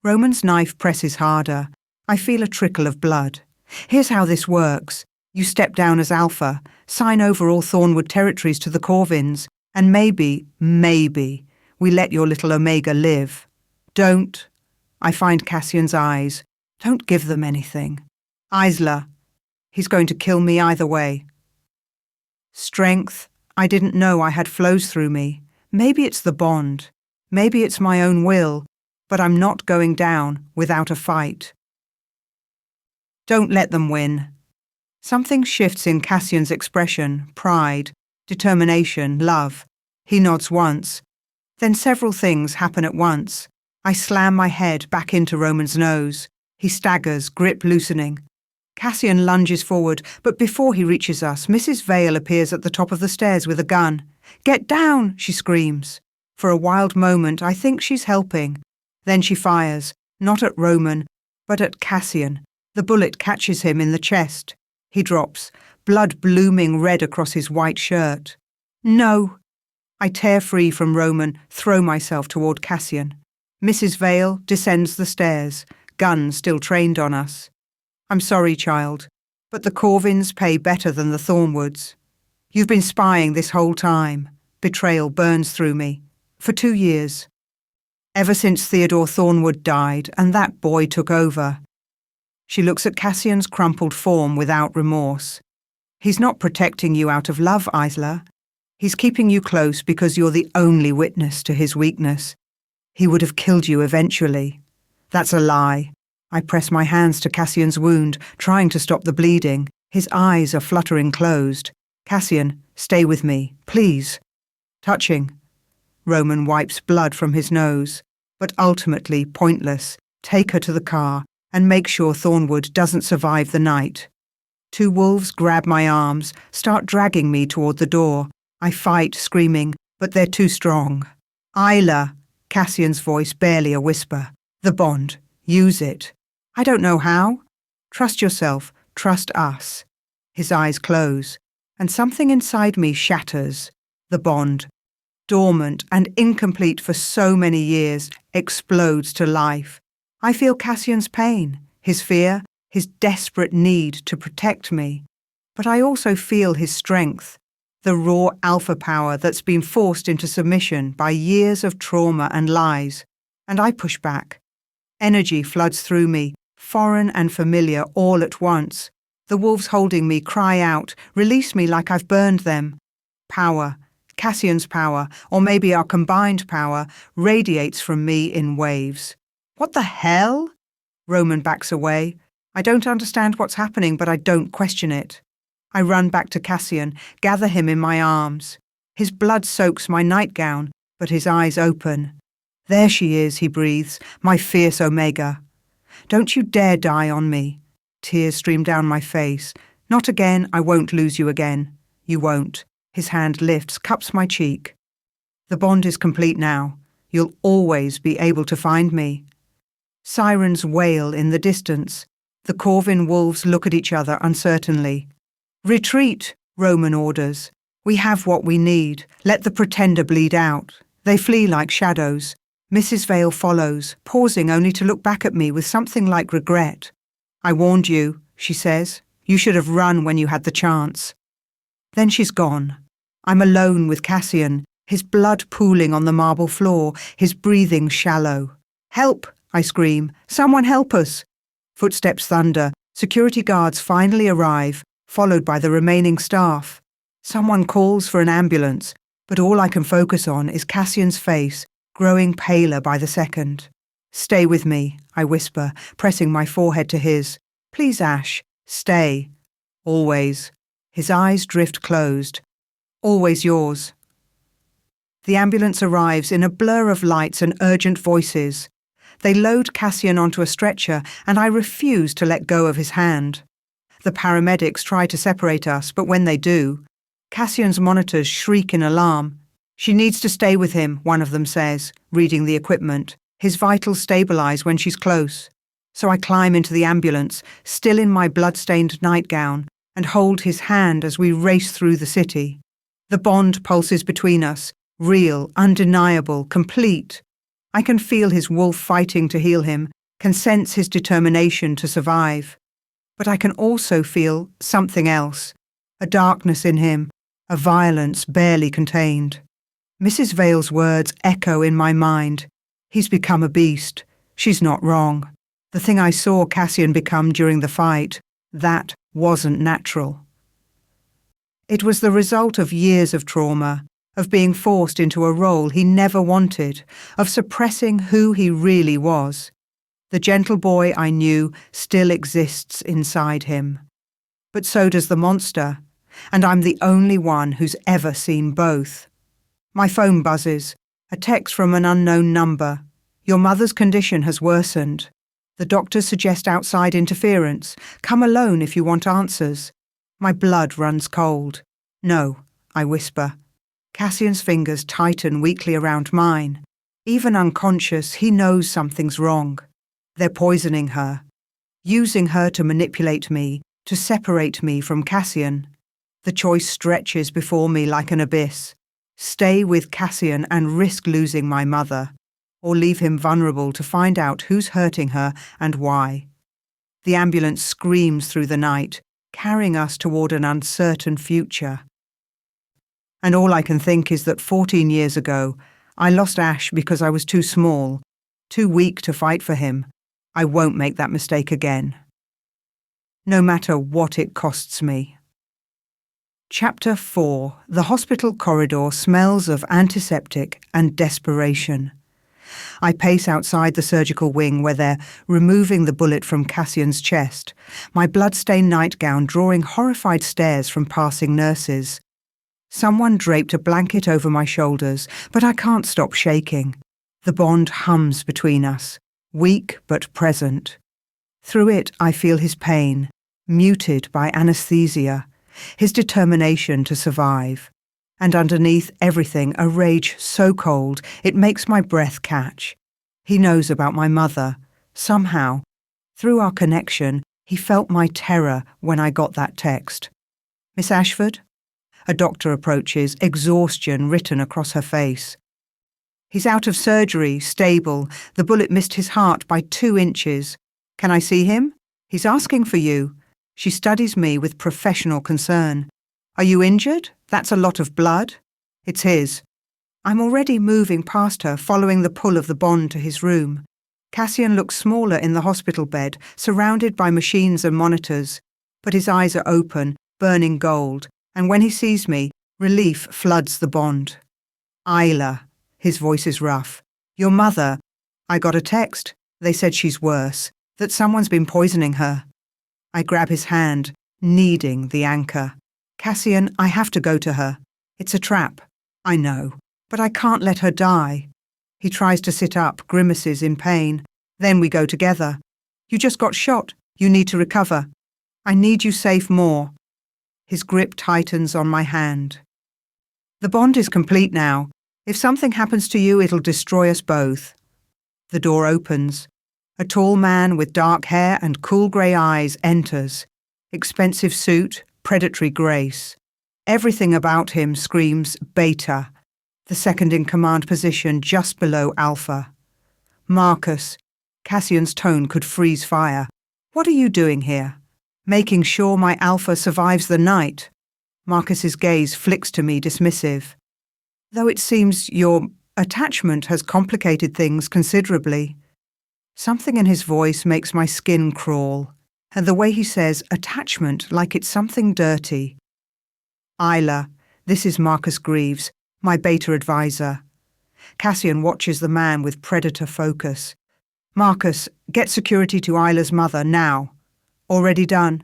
Roman's knife presses harder. I feel a trickle of blood. Here's how this works. You step down as Alpha, sign over all Thornwood territories to the Corvins, and maybe, we let your little Omega live. Don't. I find Cassian's eyes. Don't give them anything. Isla. He's going to kill me either way. Strength. I didn't know I had flows through me. Maybe it's the bond. Maybe it's my own will. But I'm not going down without a fight. Don't let them win. Something shifts in Cassian's expression, pride, determination, love. He nods once. Then several things happen at once. I slam my head back into Roman's nose. He staggers, grip loosening. Cassian lunges forward, but before he reaches us, Mrs. Vale appears at the top of the stairs with a gun. Get down, she screams. For a wild moment, I think she's helping. Then she fires, not at Roman, but at Cassian. The bullet catches him in the chest. He drops, blood blooming red across his white shirt. No! I tear free from Roman, throw myself toward Cassian. Mrs. Vale descends the stairs. gun still trained on us. I'm sorry, child, but the Corvins pay better than the Thornwoods. You've been spying this whole time. Betrayal burns through me. For 2 years. Ever since Theodore Thornwood died and that boy took over. She looks at Cassian's crumpled form without remorse. He's not protecting you out of love, Isla. He's keeping you close because you're the only witness to his weakness. He would have killed you eventually. That's a lie. I press my hands to Cassian's wound, trying to stop the bleeding. His eyes are fluttering closed. Cassian, stay with me, please. Touching. Roman wipes blood from his nose, but ultimately pointless. Take her to the car and make sure Thornwood doesn't survive the night. 2 wolves grab my arms, start dragging me toward the door. I fight, screaming, but they're too strong. Isla, Cassian's voice barely a whisper. The bond. Use it. I don't know how. Trust yourself. Trust us. His eyes close, and something inside me shatters. The bond, dormant and incomplete for so many years, explodes to life. I feel Cassian's pain, his fear, his desperate need to protect me. But I also feel his strength, the raw alpha power that's been forced into submission by years of trauma and lies. And I push back. Energy floods through me, foreign and familiar all at once. The wolves holding me cry out, release me like I've burned them. Power, Cassian's power, or maybe our combined power, radiates from me in waves. What the hell? Roman backs away. I don't understand what's happening, but I don't question it. I run back to Cassian, gather him in my arms. His blood soaks my nightgown, but his eyes open. There she is, he breathes, my fierce Omega. Don't you dare die on me. Tears stream down my face. Not again, I won't lose you again. You won't. His hand lifts, cups my cheek. The bond is complete now. You'll always be able to find me. Sirens wail in the distance. The Corvin wolves look at each other uncertainly. Retreat, Roman orders. We have what we need. Let the pretender bleed out. They flee like shadows. Mrs. Vale follows, pausing only to look back at me with something like regret. I warned you, she says. You should have run when you had the chance. Then she's gone. I'm alone with Cassian, his blood pooling on the marble floor, his breathing shallow. Help, I scream. Someone help us. Footsteps thunder. Security guards finally arrive, followed by the remaining staff. Someone calls for an ambulance, but all I can focus on is Cassian's face, growing paler by the second. Stay with me, I whisper, pressing my forehead to his. Please, Ash, stay. Always. His eyes drift closed. Always yours. The ambulance arrives in a blur of lights and urgent voices. They load Cassian onto a stretcher, and I refuse to let go of his hand. The paramedics try to separate us, but when they do, Cassian's monitors shriek in alarm. She needs to stay with him, one of them says, reading the equipment. His vitals stabilize when she's close. So I climb into the ambulance, still in my blood-stained nightgown, and hold his hand as we race through the city. The bond pulses between us, real, undeniable, complete. I can feel his wolf fighting to heal him, can sense his determination to survive. But I can also feel something else, a darkness in him, a violence barely contained. Mrs. Vale's words echo in my mind. He's become a beast. She's not wrong. The thing I saw Cassian become during the fight, that wasn't natural. It was the result of years of trauma, of being forced into a role he never wanted, of suppressing who he really was. The gentle boy I knew still exists inside him. But so does the monster, and I'm the only one who's ever seen both. My phone buzzes, a text from an unknown number. Your mother's condition has worsened. The doctors suggest outside interference. Come alone if you want answers. My blood runs cold. No, I whisper. Cassian's fingers tighten weakly around mine. Even unconscious, he knows something's wrong. They're poisoning her, using her to manipulate me, to separate me from Cassian. The choice stretches before me like an abyss. Stay with Cassian and risk losing my mother, or leave him vulnerable to find out who's hurting her and why. The ambulance screams through the night, carrying us toward an uncertain future. And all I can think is that 14 years ago, I lost Ash because I was too small, too weak to fight for him. I won't make that mistake again. No matter what it costs me. Chapter 4. The hospital corridor smells of antiseptic and desperation. I pace outside the surgical wing where they're removing the bullet from Cassian's chest, my blood-stained nightgown drawing horrified stares from passing nurses. Someone draped a blanket over my shoulders, but I can't stop shaking. The bond hums between us, weak but present. Through it I feel his pain, muted by anesthesia, his determination to survive. And underneath everything a rage so cold it makes my breath catch. He knows about my mother. Somehow, through our connection, he felt my terror when I got that text. "Miss Ashford?" A doctor approaches, exhaustion written across her face. "He's out of surgery, stable. The bullet missed his heart by 2 inches. Can I see him? He's asking for you." She studies me with professional concern. "Are you injured? That's a lot of blood." "It's his." I'm already moving past her, following the pull of the bond to his room. Cassian looks smaller in the hospital bed, surrounded by machines and monitors, but his eyes are open, burning gold, and when he sees me, relief floods the bond. "Isla," his voice is rough. "Your mother. I got a text. They said she's worse, that someone's been poisoning her." I grab his hand, needing the anchor. "Cassian, I have to go to her. It's a trap." "I know, but I can't let her die." He tries to sit up, grimaces in pain. Then we go together. "You just got shot. You need to recover. I need you safe more." His grip tightens on my hand. "The bond is complete now. If something happens to you, it'll destroy us both." The door opens. A tall man with dark hair and cool grey eyes enters. Expensive suit, predatory grace. Everything about him screams Beta, the second-in-command position just below Alpha. "Marcus." Cassian's tone could freeze fire. "What are you doing here?" "Making sure my Alpha survives the night." Marcus's gaze flicks to me dismissive. "Though it seems your attachment has complicated things considerably." Something in his voice makes my skin crawl, and the way he says attachment like it's something dirty. "Isla, this is Marcus Greaves, my Beta advisor." Cassian watches the man with predator focus. "Marcus, get security to Isla's mother now." "Already done."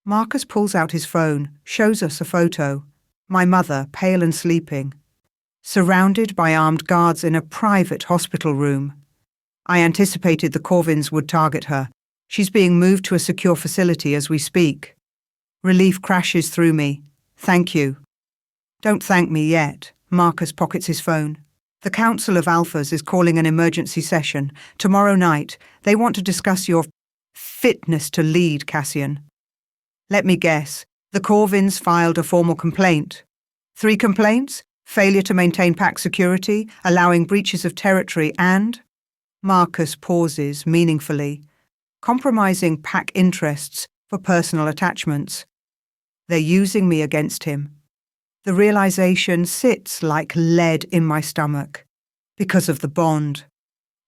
Marcus pulls out his phone, shows us a photo. My mother, pale and sleeping. Surrounded by armed guards in a private hospital room. I anticipated the Corvins would target her. She's being moved to a secure facility as we speak. Relief crashes through me. "Thank you." "Don't thank me yet." Marcus pockets his phone. "The Council of Alphas is calling an emergency session. Tomorrow night. They want to discuss your fitness to lead, Cassian." "Let me guess. The Corvins filed a formal complaint." 3 complaints? Failure to maintain pack security, allowing breaches of territory, and... Marcus pauses meaningfully. Compromising pack interests for personal attachments. They're using me against him. The realization sits like lead in my stomach. Because of the bond.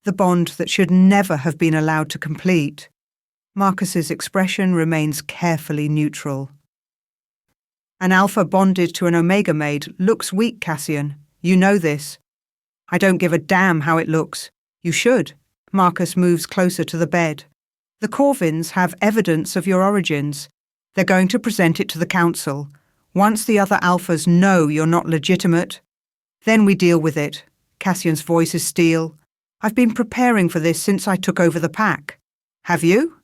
The bond that should never have been allowed to complete. Marcus's expression remains carefully neutral. "An Alpha bonded to an Omega maid looks weak, Cassian. You know this." "I don't give a damn how it looks." "You should." Marcus moves closer to the bed. "The Corvins have evidence of your origins. They're going to present it to the Council. Once the other Alphas know you're not legitimate, then we deal with it." Cassian's voice is steel. "I've been preparing for this since I took over the pack." "Have you?"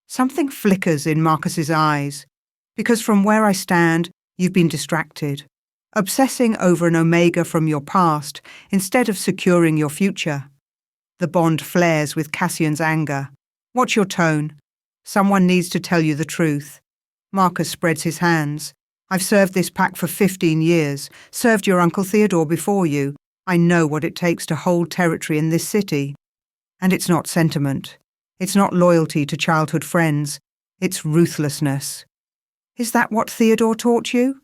Something flickers in Marcus's eyes. "Because from where I stand, you've been distracted. Obsessing over an Omega from your past instead of securing your future." The bond flares with Cassian's anger. "Watch your tone. Someone needs to tell you the truth." Marcus spreads his hands. "I've served this pack for 15 years, served your Uncle Theodore before you. I know what it takes to hold territory in this city. And it's not sentiment. It's not loyalty to childhood friends. It's ruthlessness. Is that what Theodore taught you?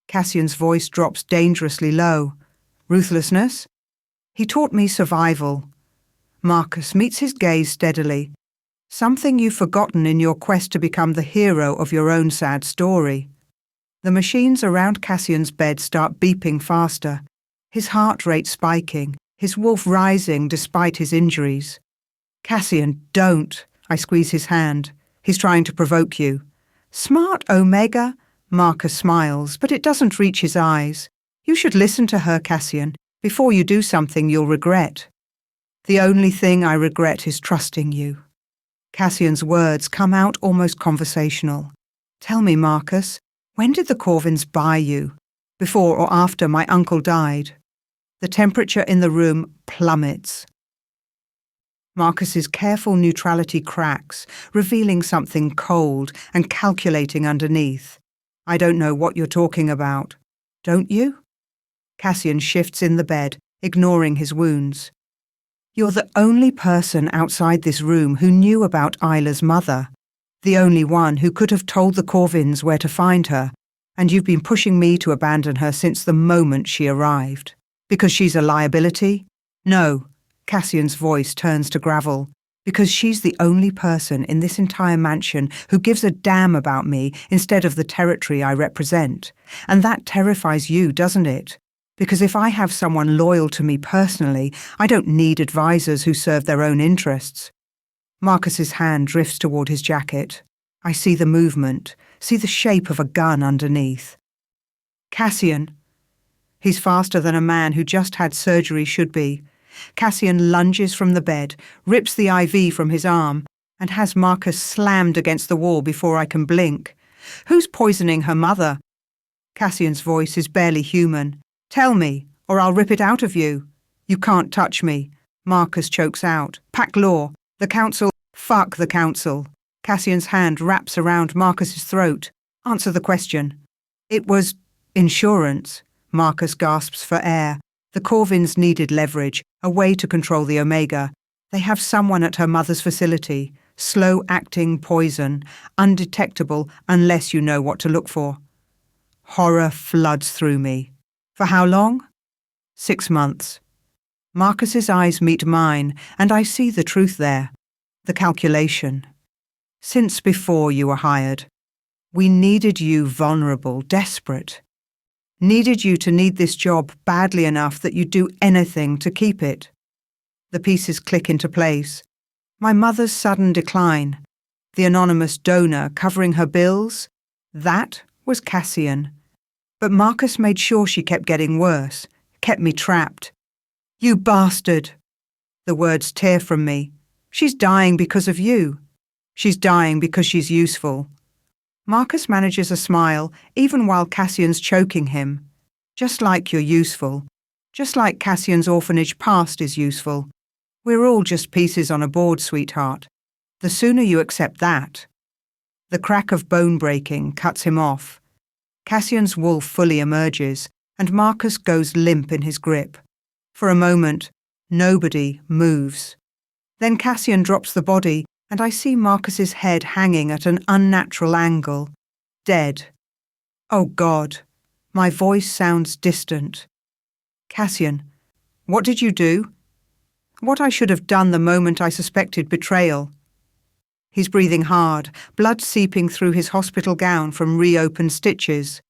Cassian's voice drops dangerously low. Ruthlessness? He taught me survival. Marcus meets his gaze steadily. Something you've forgotten in your quest to become the hero of your own sad story. The machines around Cassian's bed start beeping faster, his heart rate spiking, his wolf rising despite his injuries. Cassian, don't. I squeeze his hand. He's trying to provoke you. Smart, Omega. Marcus smiles, but it doesn't reach his eyes. You should listen to her, Cassian, before you do something you'll regret. The only thing I regret is trusting you. Cassian's words come out almost conversational. Tell me, Marcus, when did the Corvins buy you? Before or after my uncle died? The temperature in the room plummets. Marcus's careful neutrality cracks, revealing something cold and calculating underneath. I don't know what you're talking about. Don't you? Cassian shifts in the bed, ignoring his wounds. You're the only person outside this room who knew about Isla's mother. The only one who could have told the Corvins where to find her, and you've been pushing me to abandon her since the moment she arrived. Because she's a liability? No. Cassian's voice turns to gravel. Because she's the only person in this entire mansion who gives a damn about me instead of the territory I represent. And that terrifies you, doesn't it? Because if I have someone loyal to me personally, I don't need advisors who serve their own interests. Marcus's hand drifts toward his jacket. I see the movement, see the shape of a gun underneath. Cassian. He's faster than a man who just had surgery should be. Cassian lunges from the bed, rips the IV from his arm, and has Marcus slammed against the wall before I can blink. Who's poisoning her mother? Cassian's voice is barely human. Tell me, or I'll rip it out of you. You can't touch me. Marcus chokes out. Pack law. The council. Fuck the council. Cassian's hand wraps around Marcus's throat. Answer the question. It was insurance. Marcus gasps for air. The Corvins needed leverage, a way to control the Omega. They have someone at her mother's facility. Slow-acting poison, undetectable unless you know what to look for. Horror floods through me. For how long? 6 months. Marcus's eyes meet mine, and I see the truth there. The calculation. Since before you were hired. We needed you vulnerable, desperate. Needed you to need this job badly enough that you'd do anything to keep it. The pieces click into place. My mother's sudden decline. The anonymous donor covering her bills. That was Cassian. But Marcus made sure she kept getting worse, kept me trapped. You bastard! The words tear from me. She's dying because of you. She's dying because she's useful. Marcus manages a smile, even while Cassian's choking him. Just like you're useful. Just like Cassian's orphanage past is useful. We're all just pieces on a board, sweetheart. The sooner you accept that. The crack of bone breaking cuts him off. Cassian's wolf fully emerges, and Marcus goes limp in his grip. For a moment, nobody moves. Then Cassian drops the body, and I see Marcus's head hanging at an unnatural angle. Dead. Oh God. My voice sounds distant. Cassian, what did you do? What I should have done the moment I suspected betrayal. He's breathing hard, blood seeping through his hospital gown from reopened stitches.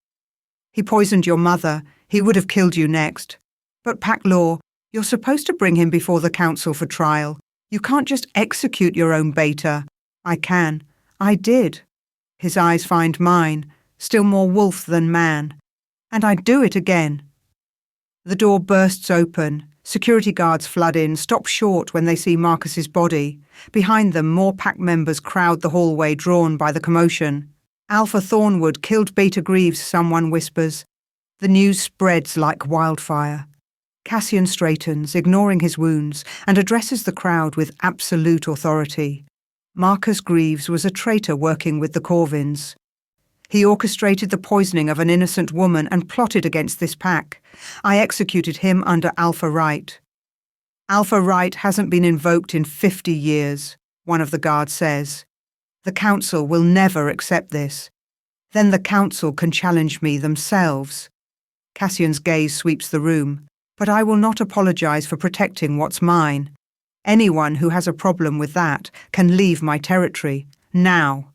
He poisoned your mother. He would have killed you next. But Pack Law, you're supposed to bring him before the council for trial. You can't just execute your own beta. I can. I did. His eyes find mine, still more wolf than man. And I'd do it again. The door bursts open. Security guards flood in, stop short when they see Marcus's body. Behind them, more pack members crowd the hallway, drawn by the commotion. Alpha Thornwood killed Beta Greaves, someone whispers. The news spreads like wildfire. Cassian straightens, ignoring his wounds, and addresses the crowd with absolute authority. Marcus Greaves was a traitor working with the Corvins. He orchestrated the poisoning of an innocent woman and plotted against this pack. I executed him under Alpha Right. Alpha Right hasn't been invoked in 50 years, one of the guards says. The council will never accept this. Then the council can challenge me themselves. Cassian's gaze sweeps the room, but I will not apologize for protecting what's mine. Anyone who has a problem with that can leave my territory, now.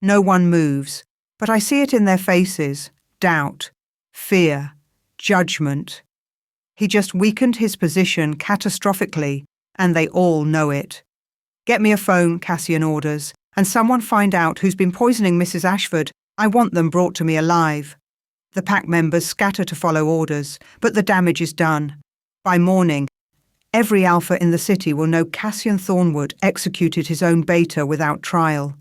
No one moves, but I see it in their faces, doubt, fear, judgment. He just weakened his position catastrophically, and they all know it. Get me a phone, Cassian orders, and someone find out who's been poisoning Mrs. Ashford. I want them brought to me alive. The pack members scatter to follow orders, but the damage is done. By morning, every alpha in the city will know Cassian Thornwood executed his own beta without trial.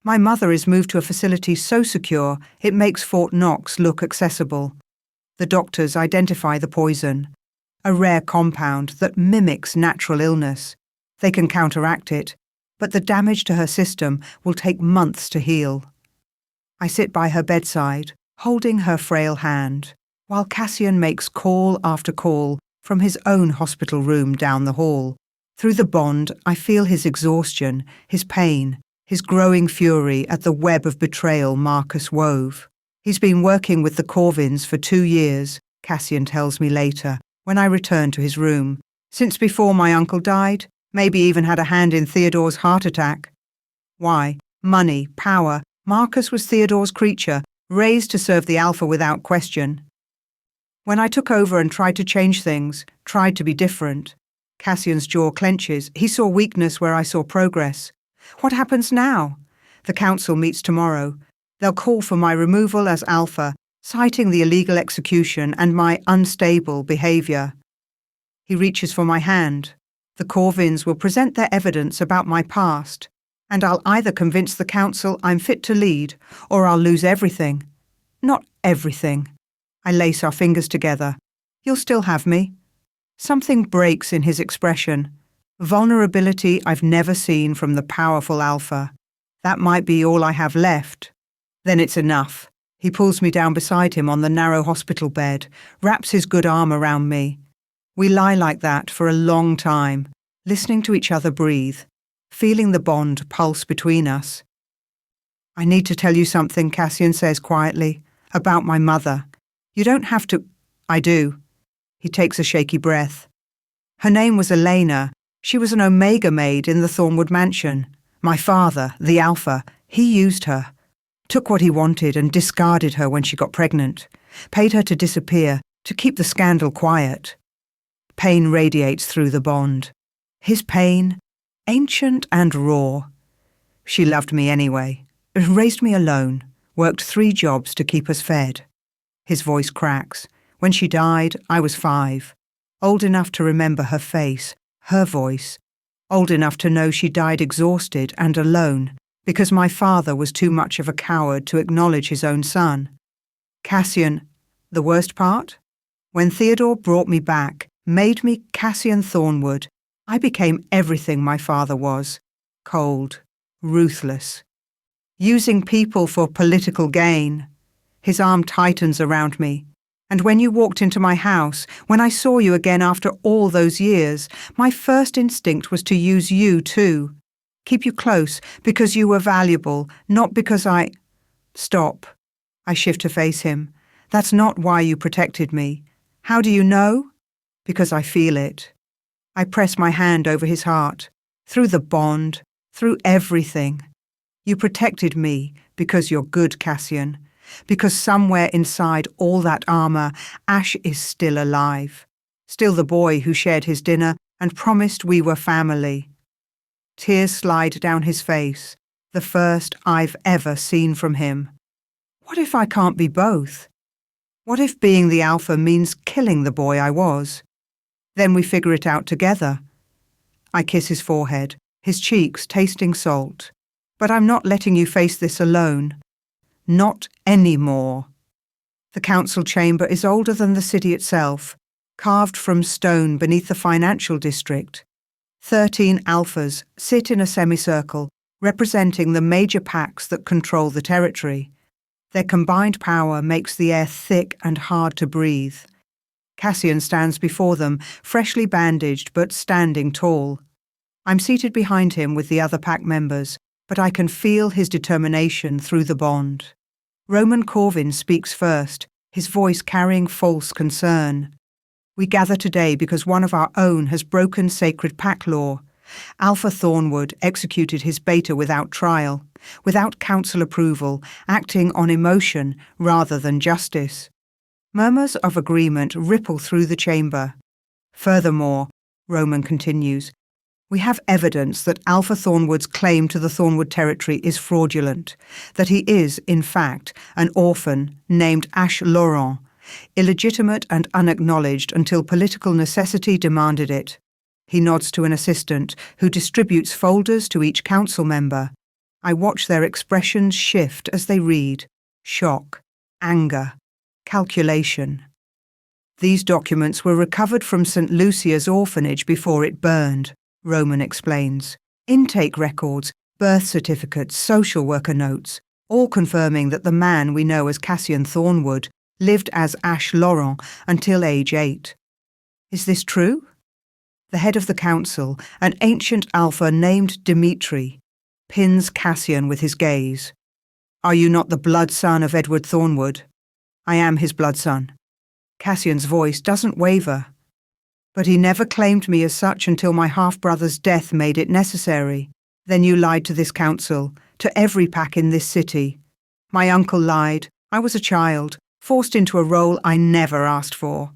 My mother is moved to a facility so secure it makes Fort Knox look accessible. The doctors identify the poison, a rare compound that mimics natural illness. They can counteract it, but the damage to her system will take months to heal. I sit by her bedside, holding her frail hand, while Cassian makes call after call from his own hospital room down the hall. Through the bond, I feel his exhaustion, his pain, his growing fury at the web of betrayal Marcus wove. He's been working with the Corvins for 2 years, Cassian tells me later, when I return to his room. Since before my uncle died, maybe even had a hand in Theodore's heart attack. Why? Money, power. Marcus was Theodore's creature, raised to serve the Alpha without question. When I took over and tried to change things, tried to be different, Cassian's jaw clenches. He saw weakness where I saw progress. What happens now? The council meets tomorrow. They'll call for my removal as Alpha, citing the illegal execution and my unstable behaviour. He reaches for my hand. The Corvins will present their evidence about my past, and I'll either convince the council I'm fit to lead, or I'll lose everything. Not everything. I lace our fingers together. You'll still have me. Something breaks in his expression. Vulnerability I've never seen from the powerful Alpha. That might be all I have left. Then it's enough. He pulls me down beside him on the narrow hospital bed, wraps his good arm around me. We lie like that for a long time, listening to each other breathe, feeling the bond pulse between us. I need to tell you something, Cassian says quietly, about my mother. You don't have to. I do. He takes a shaky breath. Her name was Elena. She was an Omega maid in the Thornwood mansion. My father, the Alpha, he used her. Took what he wanted and discarded her when she got pregnant. Paid her to disappear, to keep the scandal quiet. Pain radiates through the bond. His pain, ancient and raw. She loved me anyway. Raised me alone. Worked 3 jobs to keep us fed. His voice cracks. When she died, I was 5. Old enough to remember her face, her voice. Old enough to know she died exhausted and alone, because my father was too much of a coward to acknowledge his own son. Cassian, the worst part? When Theodore brought me back, made me Cassian Thornwood, I became everything my father was. Cold, ruthless. Using people for political gain. His arm tightens around me. And when you walked into my house, when I saw you again after all those years, my first instinct was to use you too. Keep you close because you were valuable, not because I... Stop. I shift to face him. That's not why you protected me. How do you know? Because I feel it. I press my hand over his heart, through the bond, through everything. You protected me because you're good, Cassian. Because somewhere inside all that armour, Ash is still alive. Still the boy who shared his dinner and promised we were family. Tears slide down his face, the first I've ever seen from him. What if I can't be both? What if being the Alpha means killing the boy I was? Then we figure it out together. I kiss his forehead, his cheeks tasting salt. But I'm not letting you face this alone. Not anymore. The council chamber is older than the city itself, carved from stone beneath the financial district. 13 alphas sit in a semicircle, representing the major packs that control the territory. Their combined power makes the air thick and hard to breathe. Cassian stands before them, freshly bandaged but standing tall. I'm seated behind him with the other pack members, but I can feel his determination through the bond. Roman Corvin speaks first, his voice carrying false concern. We gather today because one of our own has broken sacred pack law. Alpha Thornwood executed his beta without trial, without council approval, acting on emotion rather than justice. Murmurs of agreement ripple through the chamber. Furthermore, Roman continues, we have evidence that Alpha Thornwood's claim to the Thornwood territory is fraudulent, that he is, in fact, an orphan named Ash Laurent, illegitimate and unacknowledged until political necessity demanded it. He nods to an assistant who distributes folders to each council member. I watch their expressions shift as they read. Shock, anger, calculation. These documents were recovered from St. Lucia's orphanage before it burned, Roman explains. Intake records, birth certificates, social worker notes, all confirming that the man we know as Cassian Thornwood lived as Ash Laurent until age 8. Is this true? The head of the council, an ancient alpha named Dimitri, pins Cassian with his gaze. Are you not the blood son of Edward Thornwood? I am his blood son. Cassian's voice doesn't waver. But he never claimed me as such until my half-brother's death made it necessary. Then you lied to this council, to every pack in this city. My uncle lied. I was a child, forced into a role I never asked for.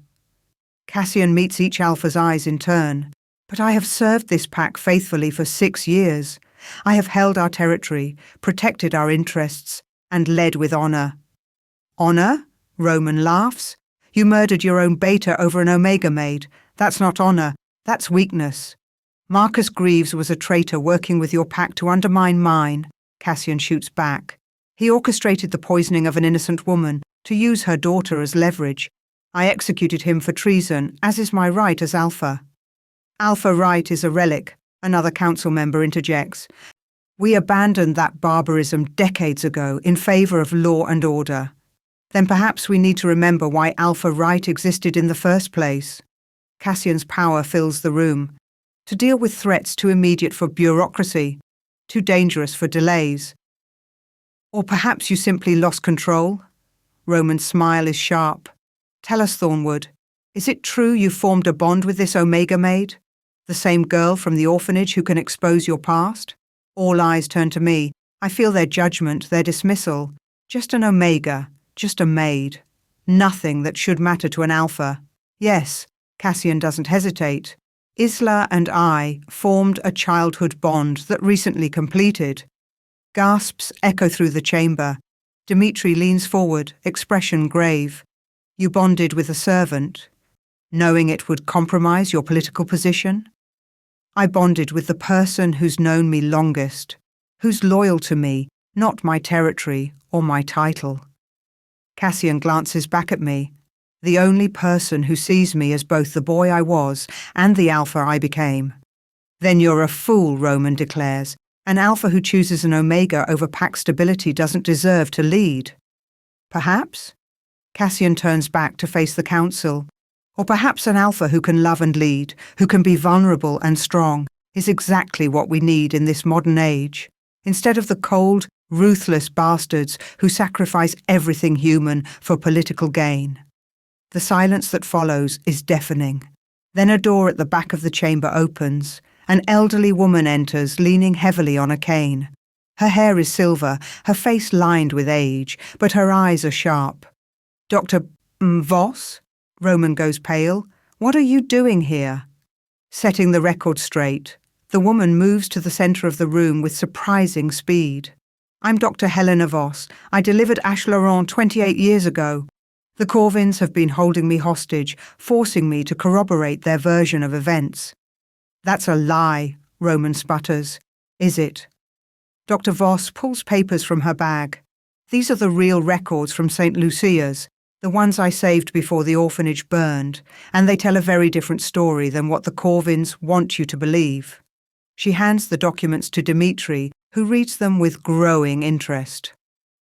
Cassian meets each alpha's eyes in turn. But I have served this pack faithfully for 6 years. I have held our territory, protected our interests, and led with honor. Honor? Roman laughs. You murdered your own beta over an Omega maid. That's not honor. That's weakness. Marcus Greaves was a traitor working with your pack to undermine mine, Cassian shoots back. He orchestrated the poisoning of an innocent woman to use her daughter as leverage. I executed him for treason, as is my right as Alpha. Alpha right is a relic, another council member interjects. We abandoned that barbarism decades ago in favor of law and order. Then perhaps we need to remember why Alpha right existed in the first place. Cassian's power fills the room. To deal with threats too immediate for bureaucracy, too dangerous for delays. Or perhaps you simply lost control? Roman's smile is sharp. Tell us, Thornwood, is it true you formed a bond with this Omega maid? The same girl from the orphanage who can expose your past? All eyes turn to me. I feel their judgment, their dismissal. Just an Omega, just a maid. Nothing that should matter to an Alpha. Yes, Cassian doesn't hesitate. Isla and I formed a childhood bond that recently completed. Gasps echo through the chamber. Dimitri leans forward, expression grave. You bonded with a servant, knowing it would compromise your political position? I bonded with the person who's known me longest, who's loyal to me, not my territory or my title. Cassian glances back at me, the only person who sees me as both the boy I was and the Alpha I became. Then you're a fool, Roman declares. An Alpha who chooses an Omega over pack stability doesn't deserve to lead. Perhaps? Cassian turns back to face the council. Or perhaps an Alpha who can love and lead, who can be vulnerable and strong, is exactly what we need in this modern age. Instead of the cold, ruthless bastards who sacrifice everything human for political gain. The silence that follows is deafening. Then a door at the back of the chamber opens. An elderly woman enters, leaning heavily on a cane. Her hair is silver, her face lined with age, but her eyes are sharp. Dr. Voss? Roman goes pale. What are you doing here? Setting the record straight. The woman moves to the centre of the room with surprising speed. I'm Dr. Helena Voss. I delivered Ash Laurent 28 years ago. The Corvins have been holding me hostage, forcing me to corroborate their version of events. That's a lie, Roman sputters. Is it? Dr. Voss pulls papers from her bag. These are the real records from St. Lucia's, the ones I saved before the orphanage burned, and they tell a very different story than what the Corvins want you to believe. She hands the documents to Dimitri, who reads them with growing interest.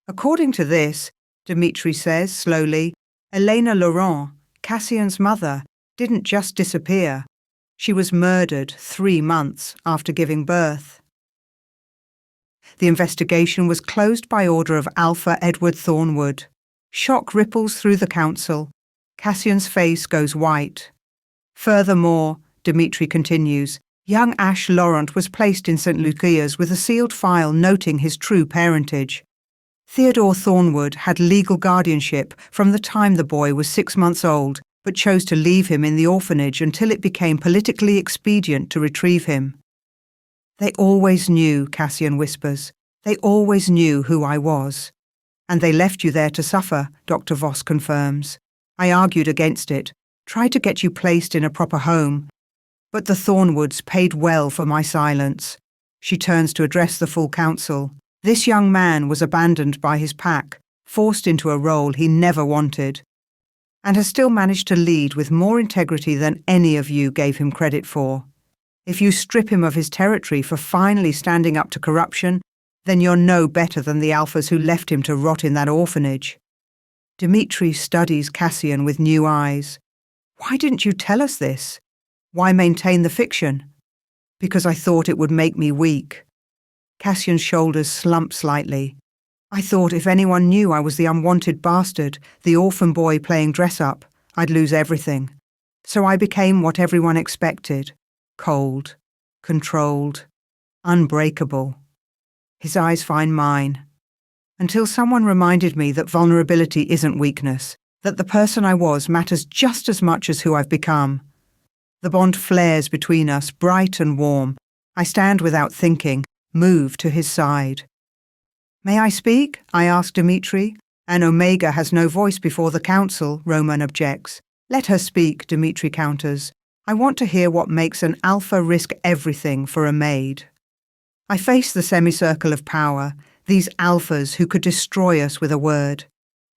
According to this, Dimitri says slowly. Elena Laurent, Cassian's mother, didn't just disappear. She was murdered 3 months after giving birth. The investigation was closed by order of Alpha Edward Thornwood. Shock ripples through the council. Cassian's face goes white. Furthermore, Dimitri continues, young Ash Laurent was placed in St. Lucia's with a sealed file noting his true parentage. Theodore Thornwood had legal guardianship from the time the boy was 6 months old, but chose to leave him in the orphanage until it became politically expedient to retrieve him. They always knew, Cassian whispers. They always knew who I was. And they left you there to suffer, Dr. Voss confirms. I argued against it, tried to get you placed in a proper home. But the Thornwoods paid well for my silence. She turns to address the full council. This young man was abandoned by his pack, forced into a role he never wanted, and has still managed to lead with more integrity than any of you gave him credit for. If you strip him of his territory for finally standing up to corruption, then you're no better than the alphas who left him to rot in that orphanage. Dimitri studies Cassian with new eyes. Why didn't you tell us this? Why maintain the fiction? Because I thought it would make me weak. Cassian's shoulders slump slightly. I thought if anyone knew I was the unwanted bastard, the orphan boy playing dress-up, I'd lose everything. So I became what everyone expected. Cold, controlled, unbreakable. His eyes find mine. Until someone reminded me that vulnerability isn't weakness, that the person I was matters just as much as who I've become. The bond flares between us, bright and warm. I stand without thinking, move to his side. May I speak? I ask Dimitri. An Omega has no voice before the council, Roman objects. Let her speak, Dimitri counters. I want to hear what makes an alpha risk everything for a maid. I face the semicircle of power, these alphas who could destroy us with a word.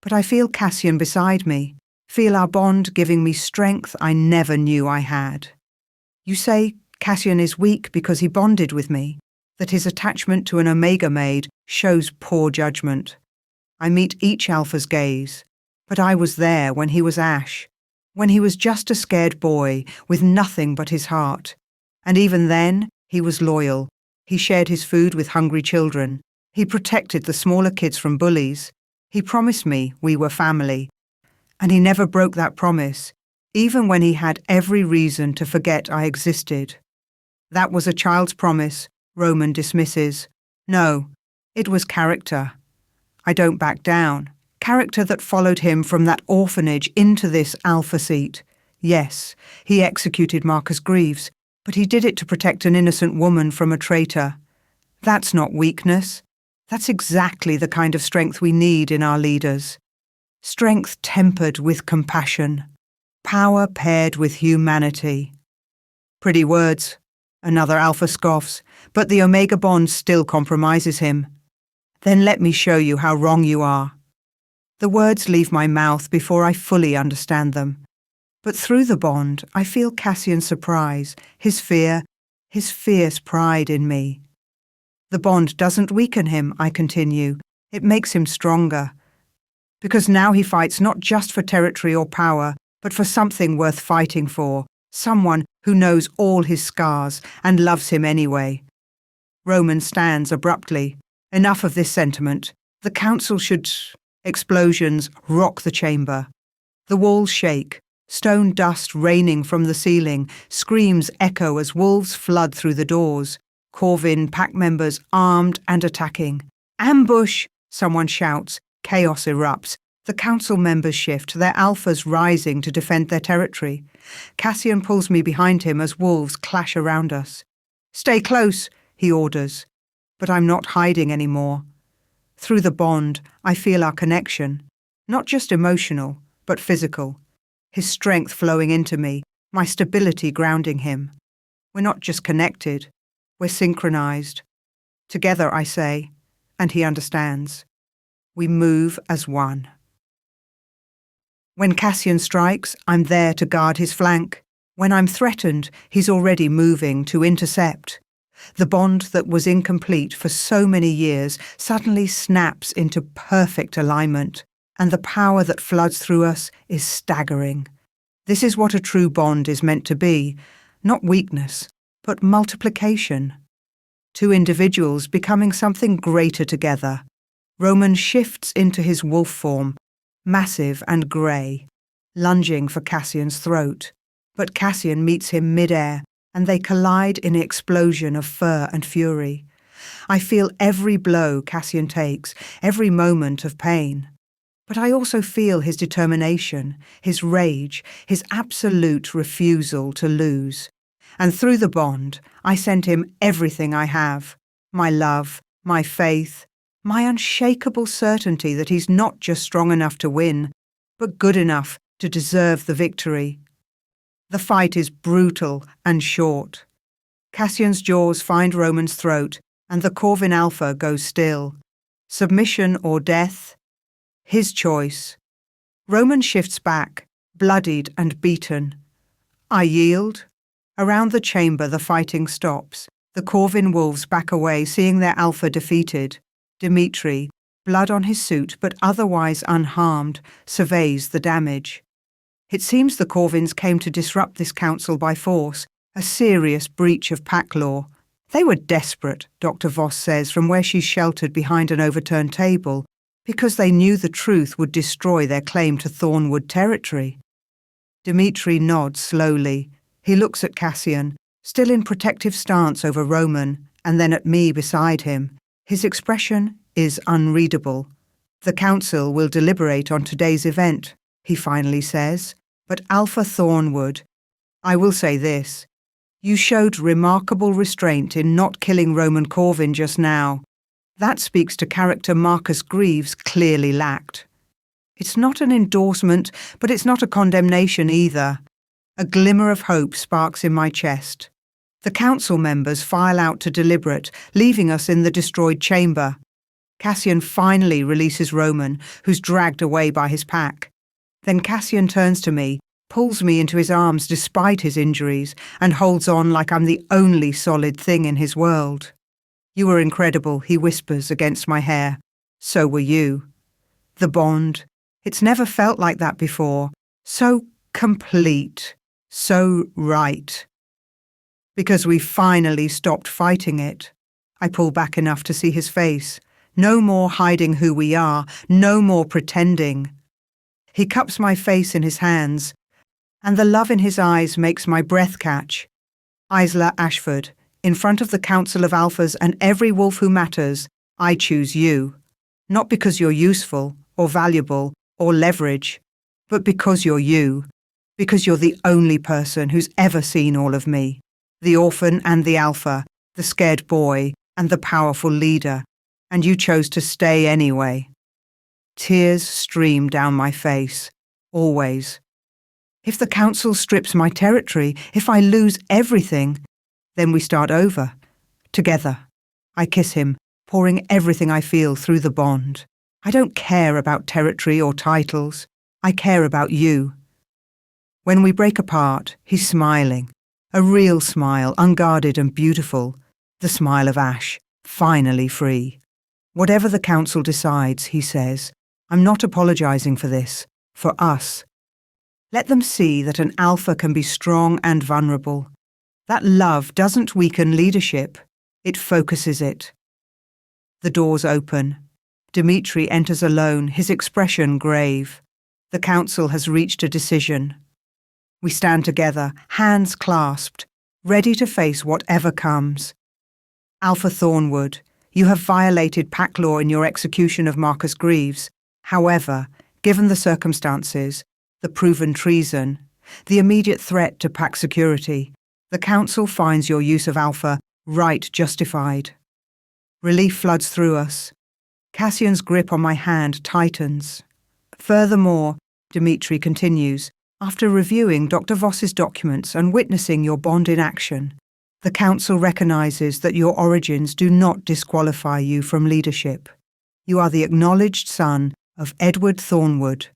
But I feel Cassian beside me, feel our bond giving me strength I never knew I had. You say Cassian is weak because he bonded with me, that his attachment to an Omega maid shows poor judgment. I meet each alpha's gaze, but I was there when he was Ash, when he was just a scared boy with nothing but his heart. And even then, he was loyal. He shared his food with hungry children. He protected the smaller kids from bullies. He promised me we were family. And he never broke that promise, even when he had every reason to forget I existed. That was a child's promise, Roman dismisses. No, it was character. I don't back down. Character that followed him from that orphanage into this alpha seat. Yes, he executed Marcus Greaves, but he did it to protect an innocent woman from a traitor. That's not weakness. That's exactly the kind of strength we need in our leaders. Strength tempered with compassion. Power paired with humanity. Pretty words. Another alpha scoffs, but the Omega bond still compromises him. Then let me show you how wrong you are. The words leave my mouth before I fully understand them. But through the bond, I feel Cassian's surprise, his fear, his fierce pride in me. The bond doesn't weaken him, I continue. It makes him stronger. Because now he fights not just for territory or power, but for something worth fighting for. Someone who knows all his scars and loves him anyway. Roman stands abruptly. Enough of this sentiment. The council should... Explosions rock the chamber. The walls shake. Stone dust raining from the ceiling. Screams echo as wolves flood through the doors. Corvin pack members armed and attacking. Ambush! Someone shouts. Chaos erupts. The council members shift, their alphas rising to defend their territory. Cassian pulls me behind him as wolves clash around us. Stay close, he orders. But I'm not hiding anymore. Through the bond, I feel our connection. Not just emotional, but physical. His strength flowing into me, my stability grounding him. We're not just connected, we're synchronized. Together, I say, and he understands. We move as one. When Cassian strikes, I'm there to guard his flank. When I'm threatened, he's already moving to intercept. The bond that was incomplete for so many years suddenly snaps into perfect alignment. and the power that floods through us is staggering. This is what a true bond is meant to be, not weakness, but multiplication. Two individuals becoming something greater together. Roman shifts into his wolf form, massive and grey, lunging for Cassian's throat. But Cassian meets him mid-air, and they collide in an explosion of fur and fury. I feel every blow Cassian takes, every moment of pain. But I also feel his determination, his rage, his absolute refusal to lose. And through the bond, I send him everything I have, my love, my faith, my unshakable certainty that he's not just strong enough to win, but good enough to deserve the victory. The fight is brutal and short. Cassian's jaws find Roman's throat, and the Corvin Alpha goes still. Submission or death? His choice. Roman shifts back, bloodied and beaten. I yield. Around the chamber the fighting stops. The Corvin wolves back away, seeing their alpha defeated. Dimitri, blood on his suit but otherwise unharmed, surveys the damage. It seems the Corvins came to disrupt this council by force, a serious breach of pack law. They were desperate, Dr. Voss says, from where she's sheltered behind an overturned table, because they knew the truth would destroy their claim to Thornwood territory. Dimitri nods slowly. He looks at Cassian, still in protective stance over Roman, and then at me beside him. His expression is unreadable. The council will deliberate on today's event, he finally says. But Alpha Thornwood, I will say this. You showed remarkable restraint in not killing Roman Corvin just now. That speaks to character Marcus Greaves clearly lacked. It's not an endorsement, but it's not a condemnation either. A glimmer of hope sparks in my chest. The council members file out to deliberate, leaving us in the destroyed chamber. Cassian finally releases Roman, who's dragged away by his pack. Then Cassian turns to me, pulls me into his arms despite his injuries, and holds on like I'm the only solid thing in his world. You were incredible, he whispers against my hair. So were you. The bond. It's never felt like that before. So complete. So right. Because we finally stopped fighting it. I pull back enough to see his face. No more hiding who we are. No more pretending. He cups my face in his hands, and the love in his eyes makes my breath catch. Isla Ashford, in front of the Council of Alphas and every wolf who matters, I choose you. Not because you're useful, or valuable, or leverage, but because you're you. Because you're the only person who's ever seen all of me. The orphan and the alpha, the scared boy and the powerful leader. And you chose to stay anyway. Tears stream down my face. Always. If the council strips my territory, if I lose everything, then we start over. Together. I kiss him, pouring everything I feel through the bond. I don't care about territory or titles. I care about you. When we break apart, he's smiling. A real smile, unguarded and beautiful. The smile of Ash, finally free. Whatever the council decides, he says, I'm not apologizing for this. For us. Let them see that an alpha can be strong and vulnerable. That love doesn't weaken leadership. It focuses it. The doors open. Dimitri enters alone, his expression grave. The council has reached a decision. We stand together, hands clasped, ready to face whatever comes. Alpha Thornwood, you have violated pack law in your execution of Marcus Greaves. However, given the circumstances, the proven treason, the immediate threat to pack security, the council finds your use of Alpha right justified. Relief floods through us. Cassian's grip on my hand tightens. Furthermore, Dimitri continues, after reviewing Dr. Voss's documents and witnessing your bond in action, the council recognizes that your origins do not disqualify you from leadership. You are the acknowledged son of Edward Thornwood.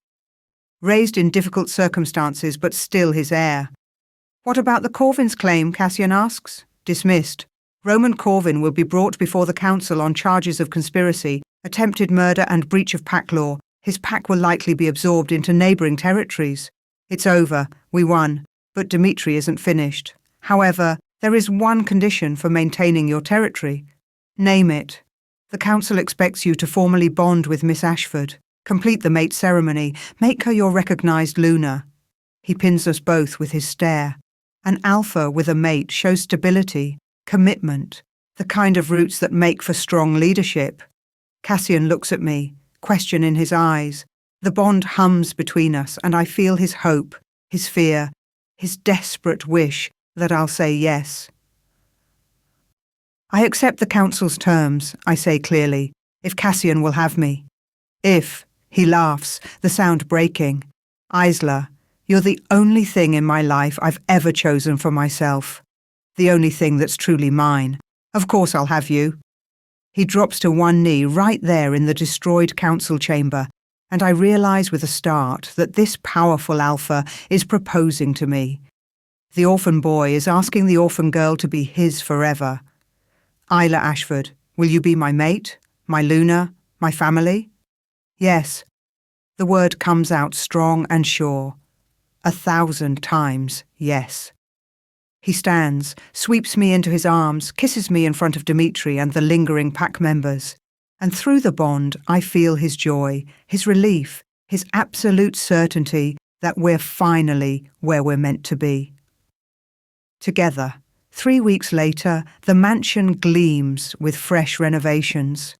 Raised in difficult circumstances but still his heir. What about the Corvins' claim, Cassian asks. Dismissed. Roman Corvin will be brought before the council on charges of conspiracy, attempted murder and breach of pack law, His pack will likely be absorbed into neighbouring territories. It's over, we won, but Dmitri isn't finished. However, there is one condition for maintaining your territory. Name it. The council expects you to formally bond with Miss Ashford, complete the mate ceremony, make her your recognised Luna. He pins us both with his stare. An alpha with a mate shows stability, commitment, the kind of roots that make for strong leadership. Cassian looks at me, question in his eyes. The bond hums between us, and I feel his hope, his fear, his desperate wish that I'll say yes. I accept the council's terms, I say clearly, if Cassian will have me. If, he laughs, the sound breaking. Isla, you're the only thing in my life I've ever chosen for myself. The only thing that's truly mine. Of course I'll have you. He drops to one knee right there in the destroyed council chamber, and I realise with a start that this powerful alpha is proposing to me. The orphan boy is asking the orphan girl to be his forever. Isla Ashford, will you be my mate, my Luna, my family? Yes. The word comes out strong and sure. 1,000 times yes. He stands, sweeps me into his arms, kisses me in front of Dmitri and the lingering pack members. And through the bond, I feel his joy, his relief, his absolute certainty that we're finally where we're meant to be. Together, 3 weeks later, the mansion gleams with fresh renovations.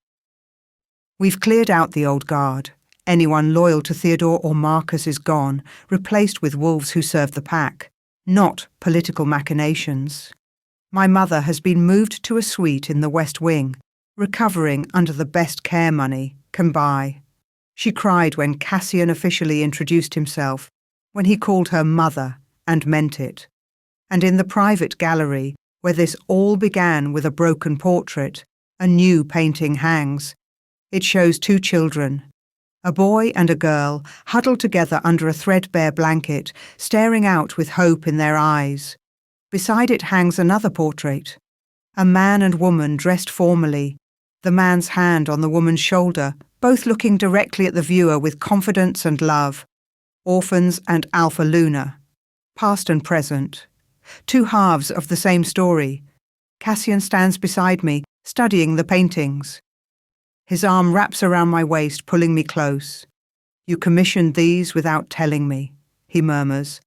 We've cleared out the old guard. Anyone loyal to Theodore or Marcus is gone, replaced with wolves who serve the pack, not political machinations. My mother has been moved to a suite in the West Wing, recovering under the best care money can buy. She cried when Cassian officially introduced himself, when he called her mother and meant it. And in the private gallery, where this all began with a broken portrait, a new painting hangs. It shows 2 children, a boy and a girl, huddled together under a threadbare blanket, staring out with hope in their eyes. Beside it hangs another portrait, a man and woman dressed formally, the man's hand on the woman's shoulder, both looking directly at the viewer with confidence and love. Orphans and Alpha Luna, past and present. 2 halves of the same story. Cassian stands beside me, studying the paintings. His arm wraps around my waist, pulling me close. You commissioned these without telling me, he murmurs.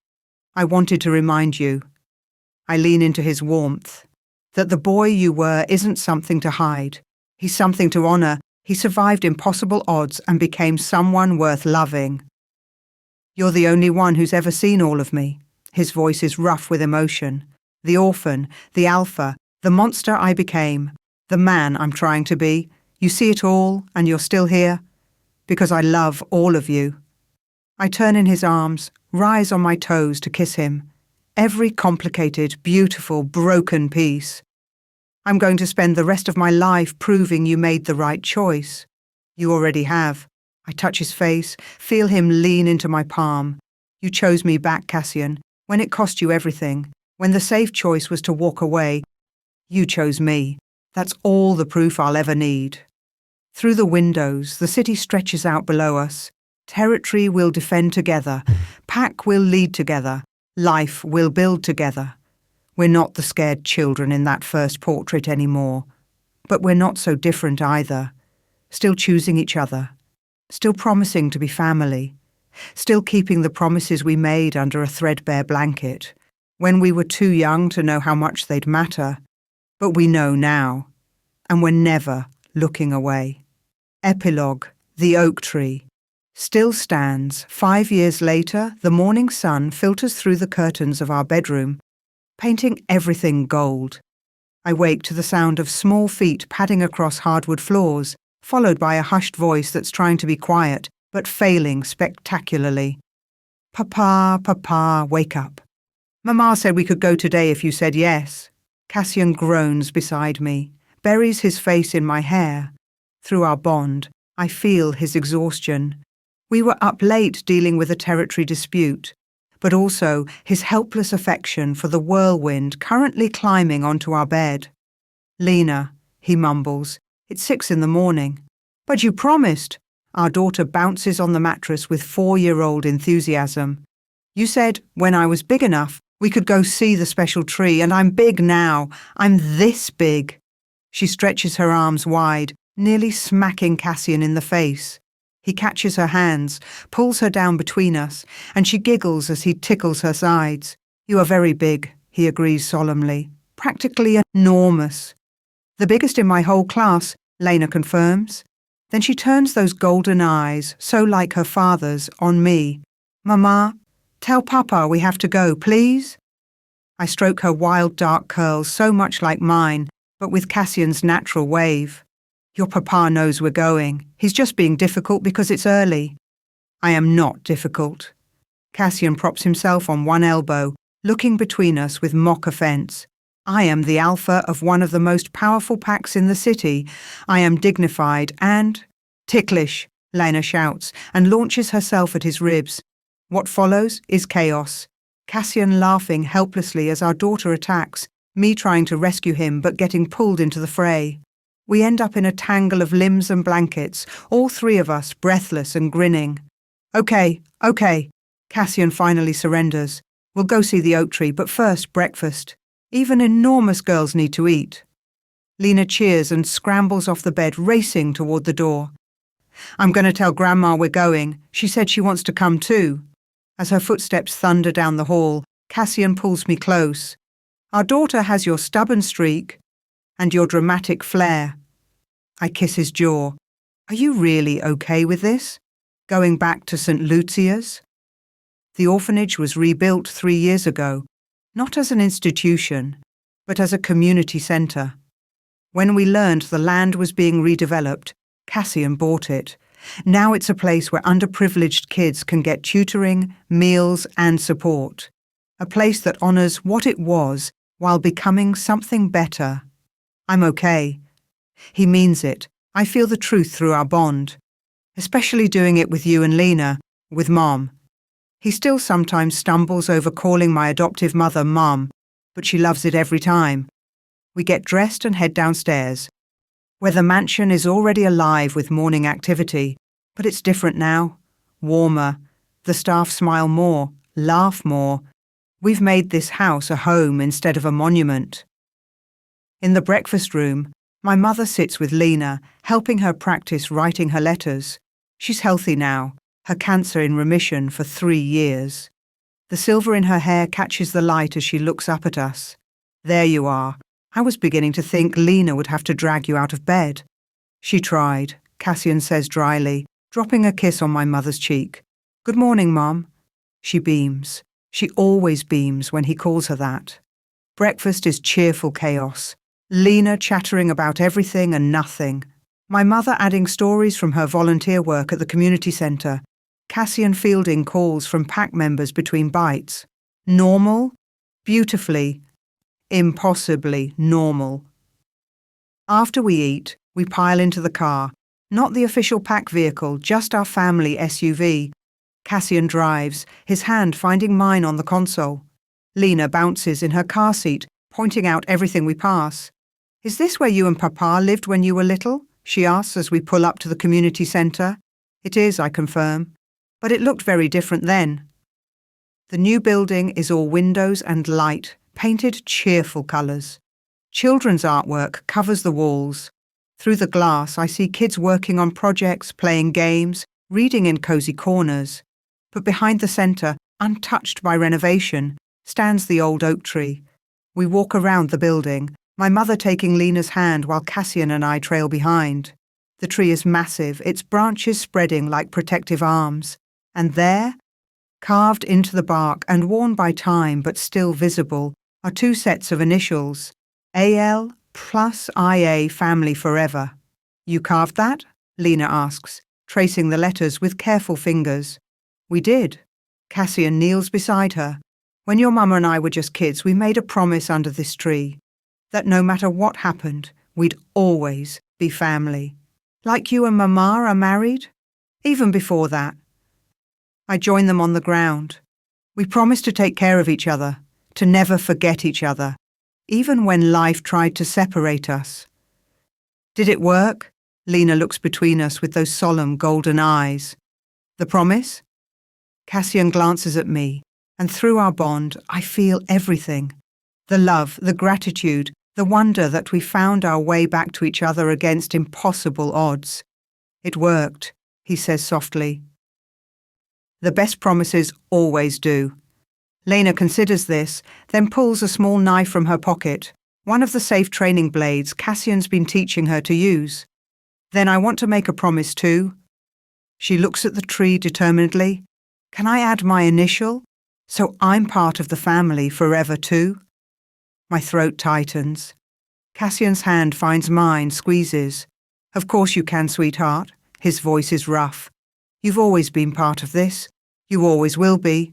I wanted to remind you. I lean into his warmth. That the boy you were isn't something to hide. He's something to honour. He survived impossible odds and became someone worth loving. You're the only one who's ever seen all of me. His voice is rough with emotion. The orphan, the alpha, the monster I became, the man I'm trying to be. You see it all, and you're still here? Because I love all of you. I turn in his arms, rise on my toes to kiss him. Every complicated, beautiful, broken piece. I'm going to spend the rest of my life proving you made the right choice. You already have. I touch his face, feel him lean into my palm. You chose me back, Cassian, when it cost you everything, when the safe choice was to walk away. You chose me. That's all the proof I'll ever need. Through the windows, the city stretches out below us. Territory we'll defend together. Pack we'll lead together. Life we'll build together. We're not the scared children in that first portrait anymore. But we're not so different either. Still choosing each other. Still promising to be family. Still keeping the promises we made under a threadbare blanket, when we were too young to know how much they'd matter. But we know now. And we're never looking away. Epilogue, the oak tree. Still stands. 5 years later, the morning sun filters through the curtains of our bedroom, painting everything gold. I wake to the sound of small feet padding across hardwood floors, followed by a hushed voice that's trying to be quiet, but failing spectacularly. Papa, Papa, wake up. Mama said we could go today if you said yes. Cassian groans beside me, buries his face in my hair. Through our bond, I feel his exhaustion. We were up late dealing with a territory dispute, but also his helpless affection for the whirlwind currently climbing onto our bed. Lena, he mumbles, it's 6 in the morning. But you promised. Our daughter bounces on the mattress with 4-year-old enthusiasm. You said, when I was big enough, we could go see the special tree, and I'm big now. I'm this big. She stretches her arms wide, nearly smacking Cassian in the face. He catches her hands, pulls her down between us, and she giggles as he tickles her sides. You are very big, he agrees solemnly. Practically enormous. The biggest in my whole class, Lena confirms. Then she turns those golden eyes, so like her father's, on me. Mama, tell Papa we have to go, please. I stroke her wild dark curls so much like mine, but with Cassian's natural wave. Your papa knows we're going. He's just being difficult because it's early. I am not difficult. Cassian props himself on one elbow, looking between us with mock offence. I am the alpha of one of the most powerful packs in the city. I am dignified and ticklish, Lena shouts, and launches herself at his ribs. What follows is chaos. Cassian laughing helplessly as our daughter attacks, me trying to rescue him but getting pulled into the fray. We end up in a tangle of limbs and blankets, all three of us breathless and grinning. Okay, Cassian finally surrenders. We'll go see the oak tree, but first breakfast. Even enormous girls need to eat. Lena cheers and scrambles off the bed, racing toward the door. I'm going to tell Grandma we're going. She said she wants to come too. As her footsteps thunder down the hall, Cassian pulls me close. Our daughter has your stubborn streak and your dramatic flair. I kiss his jaw. Are you really okay with this? Going back to St. Lucia's? The orphanage was rebuilt 3 years ago, not as an institution, but as a community centre. When we learned the land was being redeveloped, Cassian bought it. Now it's a place where underprivileged kids can get tutoring, meals and support. A place that honours what it was while becoming something better. I'm okay. He means it. I feel the truth through our bond. Especially doing it with you and Lena, with Mom. He still sometimes stumbles over calling my adoptive mother Mum, but she loves it every time. We get dressed and head downstairs, where the mansion is already alive with morning activity, but it's different now. Warmer. The staff smile more, laugh more. We've made this house a home instead of a monument. In the breakfast room, my mother sits with Lena, helping her practice writing her letters. She's healthy now, her cancer in remission for 3 years. The silver in her hair catches the light as she looks up at us. There you are. I was beginning to think Lena would have to drag you out of bed. She tried, Cassian says dryly, dropping a kiss on my mother's cheek. Good morning, Mom. She beams. She always beams when he calls her that. Breakfast is cheerful chaos. Lena chattering about everything and nothing. My mother adding stories from her volunteer work at the community centre. Cassian fielding calls from pack members between bites. Normal? Beautifully. Impossibly normal. After we eat, we pile into the car. Not the official pack vehicle, just our family SUV. Cassian drives, his hand finding mine on the console. Lena bounces in her car seat, pointing out everything we pass. Is this where you and Papa lived when you were little? She asks as we pull up to the community centre. It is, I confirm. But it looked very different then. The new building is all windows and light, painted cheerful colours. Children's artwork covers the walls. Through the glass, I see kids working on projects, playing games, reading in cosy corners. But behind the centre, untouched by renovation, stands the old oak tree. We walk around the building, my mother taking Lena's hand while Cassian and I trail behind. The tree is massive, its branches spreading like protective arms. And there, carved into the bark and worn by time but still visible, are 2 sets of initials. AL plus IA family forever. You carved that? Lena asks, tracing the letters with careful fingers. We did. Cassian kneels beside her. When your mama and I were just kids, we made a promise under this tree. That no matter what happened, we'd always be family. Like you and Mama are married? Even before that. I join them on the ground. We promised to take care of each other, to never forget each other, even when life tried to separate us. Did it work? Lena looks between us with those solemn golden eyes. The promise? Cassian glances at me, and through our bond, I feel everything. The love, the gratitude, the wonder that we found our way back to each other against impossible odds. It worked, he says softly. The best promises always do. Lena considers this, then pulls a small knife from her pocket, one of the safe training blades Cassian's been teaching her to use. Then I want to make a promise too. She looks at the tree determinedly. Can I add my initial? So I'm part of the family forever too? My throat tightens. Cassian's hand finds mine, squeezes. Of course you can, sweetheart. His voice is rough. You've always been part of this. You always will be.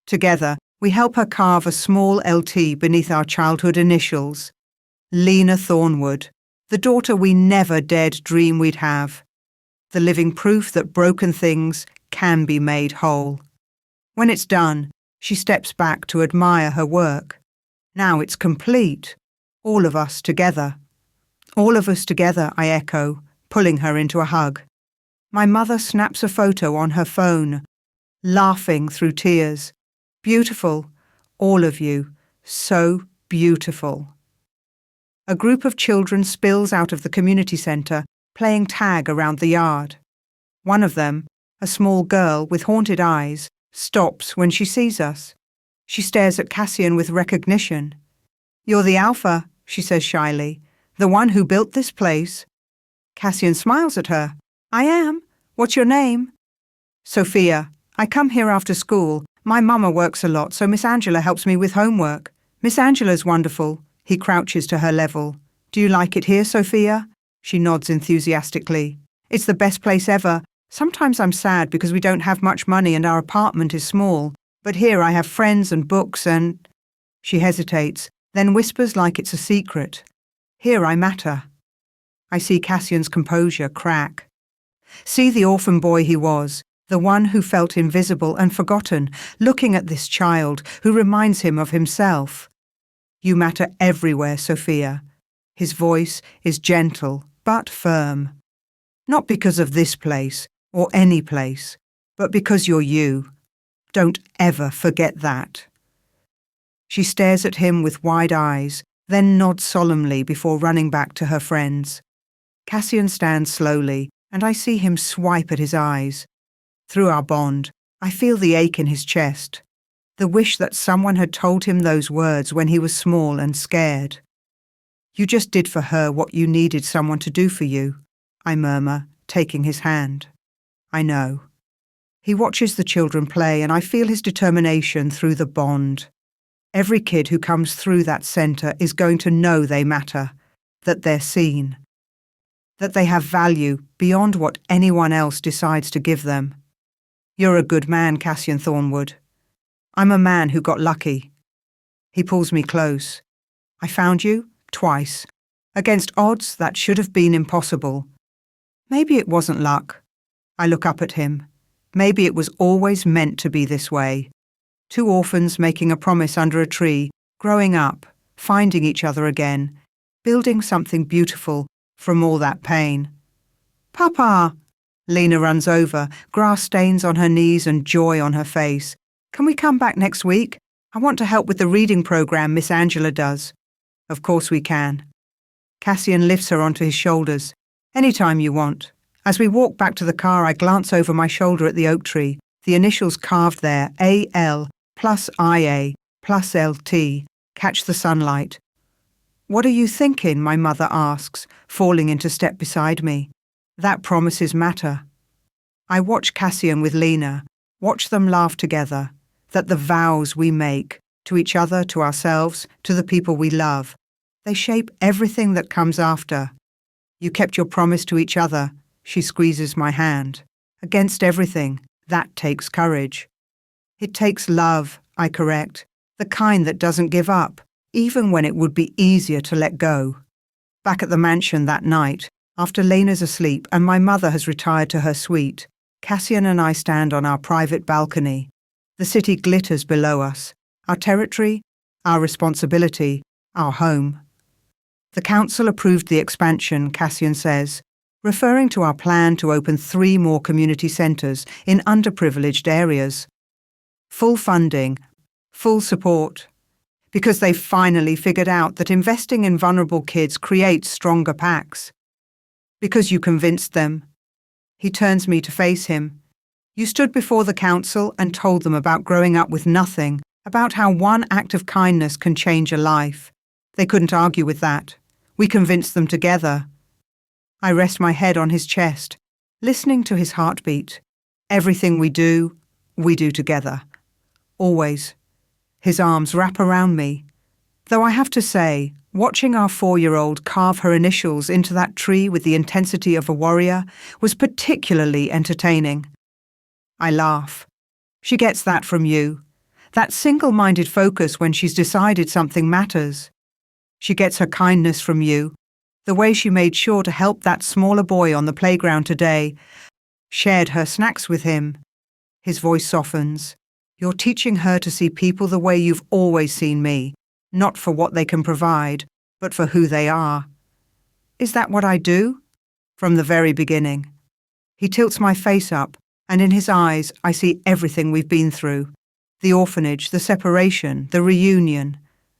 Together, we help her carve a small LT beneath our childhood initials. Lena Thornwood, the daughter we never dared dream we'd have. The living proof that broken things can be made whole. When it's done, she steps back to admire her work. Now it's complete. All of us together. All of us together, I echo, pulling her into a hug. My mother snaps a photo on her phone, laughing through tears. Beautiful, all of you, so beautiful. A group of children spills out of the community centre, playing tag around the yard. One of them, a small girl with haunted eyes, stops when she sees us. She stares at Cassian with recognition. You're the Alpha, she says shyly, the one who built this place. Cassian smiles at her. I am. What's your name? Sophia. I come here after school. My mama works a lot, so Miss Angela helps me with homework. Miss Angela's wonderful. He crouches to her level. Do you like it here, Sophia? She nods enthusiastically. It's the best place ever. Sometimes I'm sad because we don't have much money and our apartment is small. But here I have friends and books and... She hesitates, then whispers like it's a secret. Here I matter. I see Cassian's composure crack. See the orphan boy he was, the one who felt invisible and forgotten, looking at this child who reminds him of himself. You matter everywhere, Sophia. His voice is gentle but firm. Not because of this place or any place, but because you're you. Don't ever forget that. She stares at him with wide eyes, then nods solemnly before running back to her friends. Cassian stands slowly, and I see him swipe at his eyes. Through our bond, I feel the ache in his chest, the wish that someone had told him those words when he was small and scared. You just did for her what you needed someone to do for you, I murmur, taking his hand. I know. He watches the children play, and I feel his determination through the bond. Every kid who comes through that centre is going to know they matter, that they're seen, that they have value beyond what anyone else decides to give them. You're a good man, Cassian Thornwood. I'm a man who got lucky. He pulls me close. I found you, twice, against odds that should have been impossible. Maybe it wasn't luck. I look up at him. Maybe it was always meant to be this way. Two orphans making a promise under a tree, growing up, finding each other again, building something beautiful from all that pain. Papa! Lena runs over, grass stains on her knees and joy on her face. Can we come back next week? I want to help with the reading program Miss Angela does. Of course we can. Cassian lifts her onto his shoulders. Anytime you want. As we walk back to the car, I glance over my shoulder at the oak tree, the initials carved there, AL plus IA plus LT, catch the sunlight. What are you thinking? My mother asks, falling into step beside me. That promises matter. I watch Cassian with Lena, watch them laugh together, that the vows we make, to each other, to ourselves, to the people we love, they shape everything that comes after. You kept your promise to each other, she squeezes my hand. Against everything, that takes courage. It takes love, I correct, the kind that doesn't give up, even when it would be easier to let go. Back at the mansion that night, after Lena's asleep and my mother has retired to her suite, Cassian and I stand on our private balcony. The city glitters below us, our territory, our responsibility, our home. The council approved the expansion, Cassian says, referring to our plan to open 3 more community centres in underprivileged areas. Full funding, full support, because they've finally figured out that investing in vulnerable kids creates stronger packs. Because you convinced them. He turns me to face him. You stood before the council and told them about growing up with nothing, about how one act of kindness can change a life. They couldn't argue with that. We convinced them together. I rest my head on his chest, listening to his heartbeat. Everything we do together. Always. His arms wrap around me. Though I have to say, watching our 4-year-old carve her initials into that tree with the intensity of a warrior was particularly entertaining. I laugh. She gets that from you. That single-minded focus when she's decided something matters. She gets her kindness from you. The way she made sure to help that smaller boy on the playground today, shared her snacks with him. His voice softens. You're teaching her to see people the way you've always seen me, not for what they can provide, but for who they are. Is that what I do? From the very beginning. He tilts my face up, and in his eyes I see everything we've been through. The orphanage, the separation, the reunion,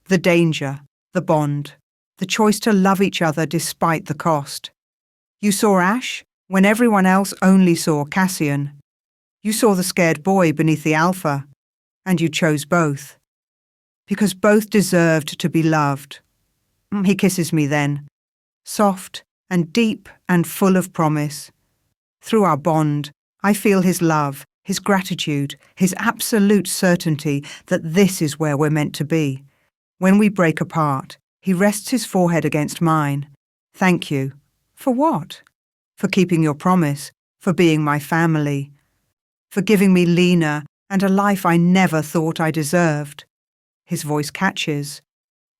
the danger, the bond, the choice to love each other despite the cost. You saw Ash when everyone else only saw Cassian. You saw the scared boy beneath the alpha, and you chose both. Because both deserved to be loved. He kisses me then, soft and deep and full of promise. Through our bond, I feel his love, his gratitude, his absolute certainty that this is where we're meant to be. When we break apart, he rests his forehead against mine. Thank you. For what? For keeping your promise, for being my family, for giving me Lena and a life I never thought I deserved. His voice catches.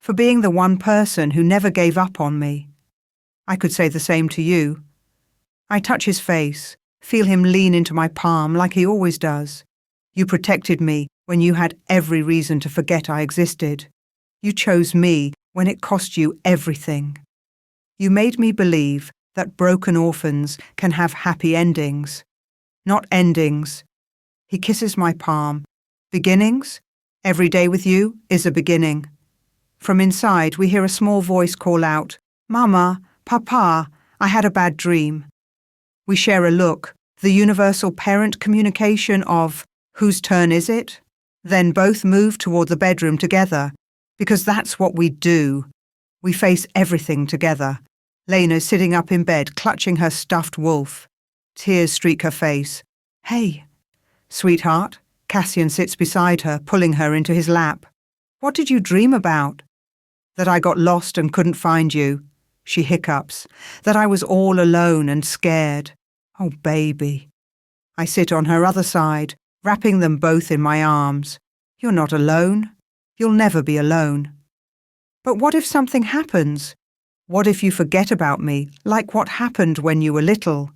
For being the one person who never gave up on me. I could say the same to you. I touch his face, feel him lean into my palm like he always does. You protected me when you had every reason to forget I existed. You chose me when it cost you everything. You made me believe that broken orphans can have happy endings. Not endings. He kisses my palm. Beginnings? Every day with you is a beginning. From inside, we hear a small voice call out, Mama, Papa, I had a bad dream. We share a look, the universal parent communication of, whose turn is it? Then both move toward the bedroom together, because that's what we do. We face everything together. Lena's sitting up in bed, clutching her stuffed wolf. Tears streak her face. Hey, sweetheart. Cassian sits beside her, pulling her into his lap. What did you dream about? That I got lost and couldn't find you. She hiccups. That I was all alone and scared. Oh, baby. I sit on her other side, wrapping them both in my arms. You're not alone. You'll never be alone. But what if something happens? What if you forget about me, like what happened when you were little?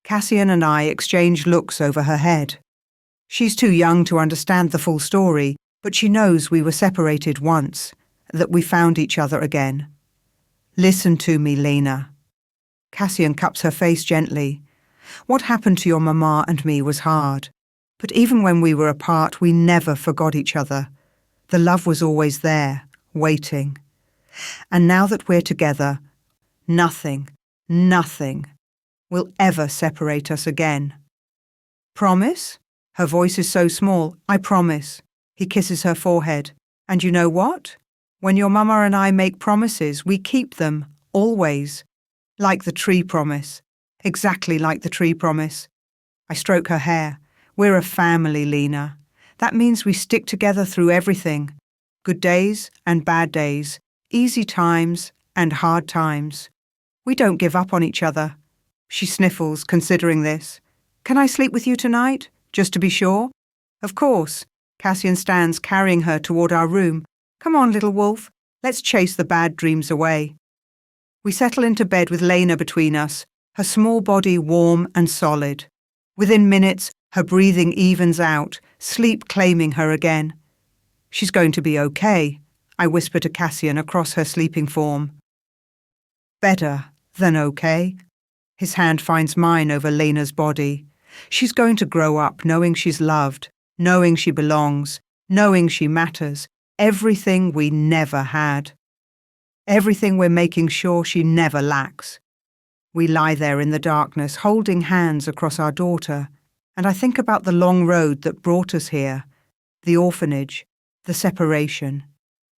Cassian and I exchange looks over her head. She's too young to understand the full story, but she knows we were separated once, that we found each other again. Listen to me, Lena. Cassian cups her face gently. What happened to your mama and me was hard, but even when we were apart, we never forgot each other. The love was always there, waiting. And now that we're together, nothing will ever separate us again. Promise? Her voice is so small. I promise. He kisses her forehead. And you know what? When your mama and I make promises, we keep them, always. Like the tree promise. Exactly like the tree promise. I stroke her hair. We're a family, Lena. That means we stick together through everything. Good days and bad days. Easy times and hard times. We don't give up on each other. She sniffles, considering this. Can I sleep with you tonight? Just to be sure? Of course. Cassian stands carrying her toward our room. Come on, little wolf. Let's chase the bad dreams away. We settle into bed with Lena between us, her small body warm and solid. Within minutes, her breathing evens out, sleep claiming her again. She's going to be okay, I whisper to Cassian across her sleeping form. Better than okay. His hand finds mine over Lena's body. She's going to grow up knowing she's loved, knowing she belongs, knowing she matters, everything we never had. Everything we're making sure she never lacks. We lie there in the darkness, holding hands across our daughter, and I think about the long road that brought us here, the orphanage, the separation,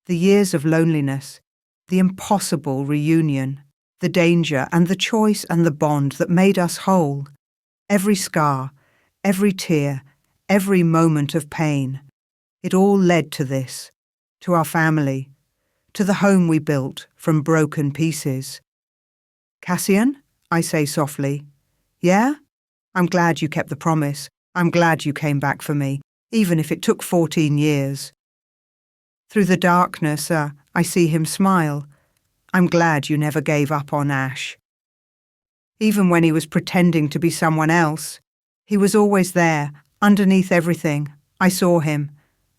the years of loneliness, the impossible reunion, the danger and the choice and the bond that made us whole. Every scar, every tear, every moment of pain. It all led to this, to our family, to the home we built from broken pieces. Cassian, I say softly. Yeah? I'm glad you kept the promise. I'm glad you came back for me, even if it took 14 years. Through the darkness, I see him smile. I'm glad you never gave up on Ash. Even when he was pretending to be someone else, he was always there, underneath everything. I saw him.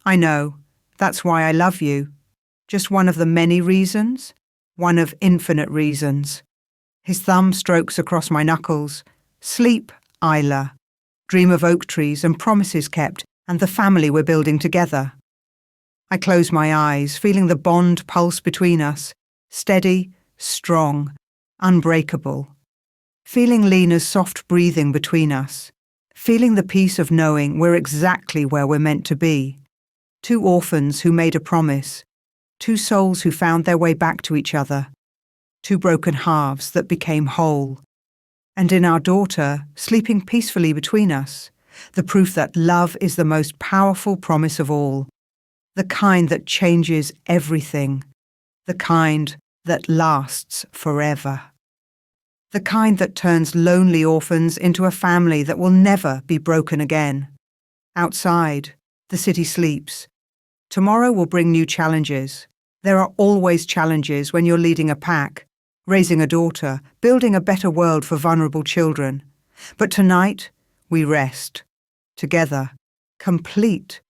I know. That's why I love you. Just one of the many reasons. One of infinite reasons. His thumb strokes across my knuckles. Sleep, Isla. Dream of oak trees and promises kept and the family we're building together. I close my eyes, feeling the bond pulse between us. Steady, strong, unbreakable. Feeling Lena's soft breathing between us. Feeling the peace of knowing we're exactly where we're meant to be. Two orphans who made a promise. Two souls who found their way back to each other. Two broken halves that became whole. And in our daughter, sleeping peacefully between us, the proof that love is the most powerful promise of all. The kind that changes everything. The kind that lasts forever. The kind that turns lonely orphans into a family that will never be broken again. Outside, the city sleeps. Tomorrow will bring new challenges. There are always challenges when you're leading a pack, raising a daughter, building a better world for vulnerable children. But tonight, we rest. Together, complete,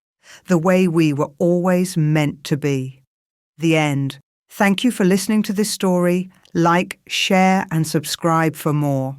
the way we were always meant to be. The end. Thank you for listening to this story. Like, share, and subscribe for more.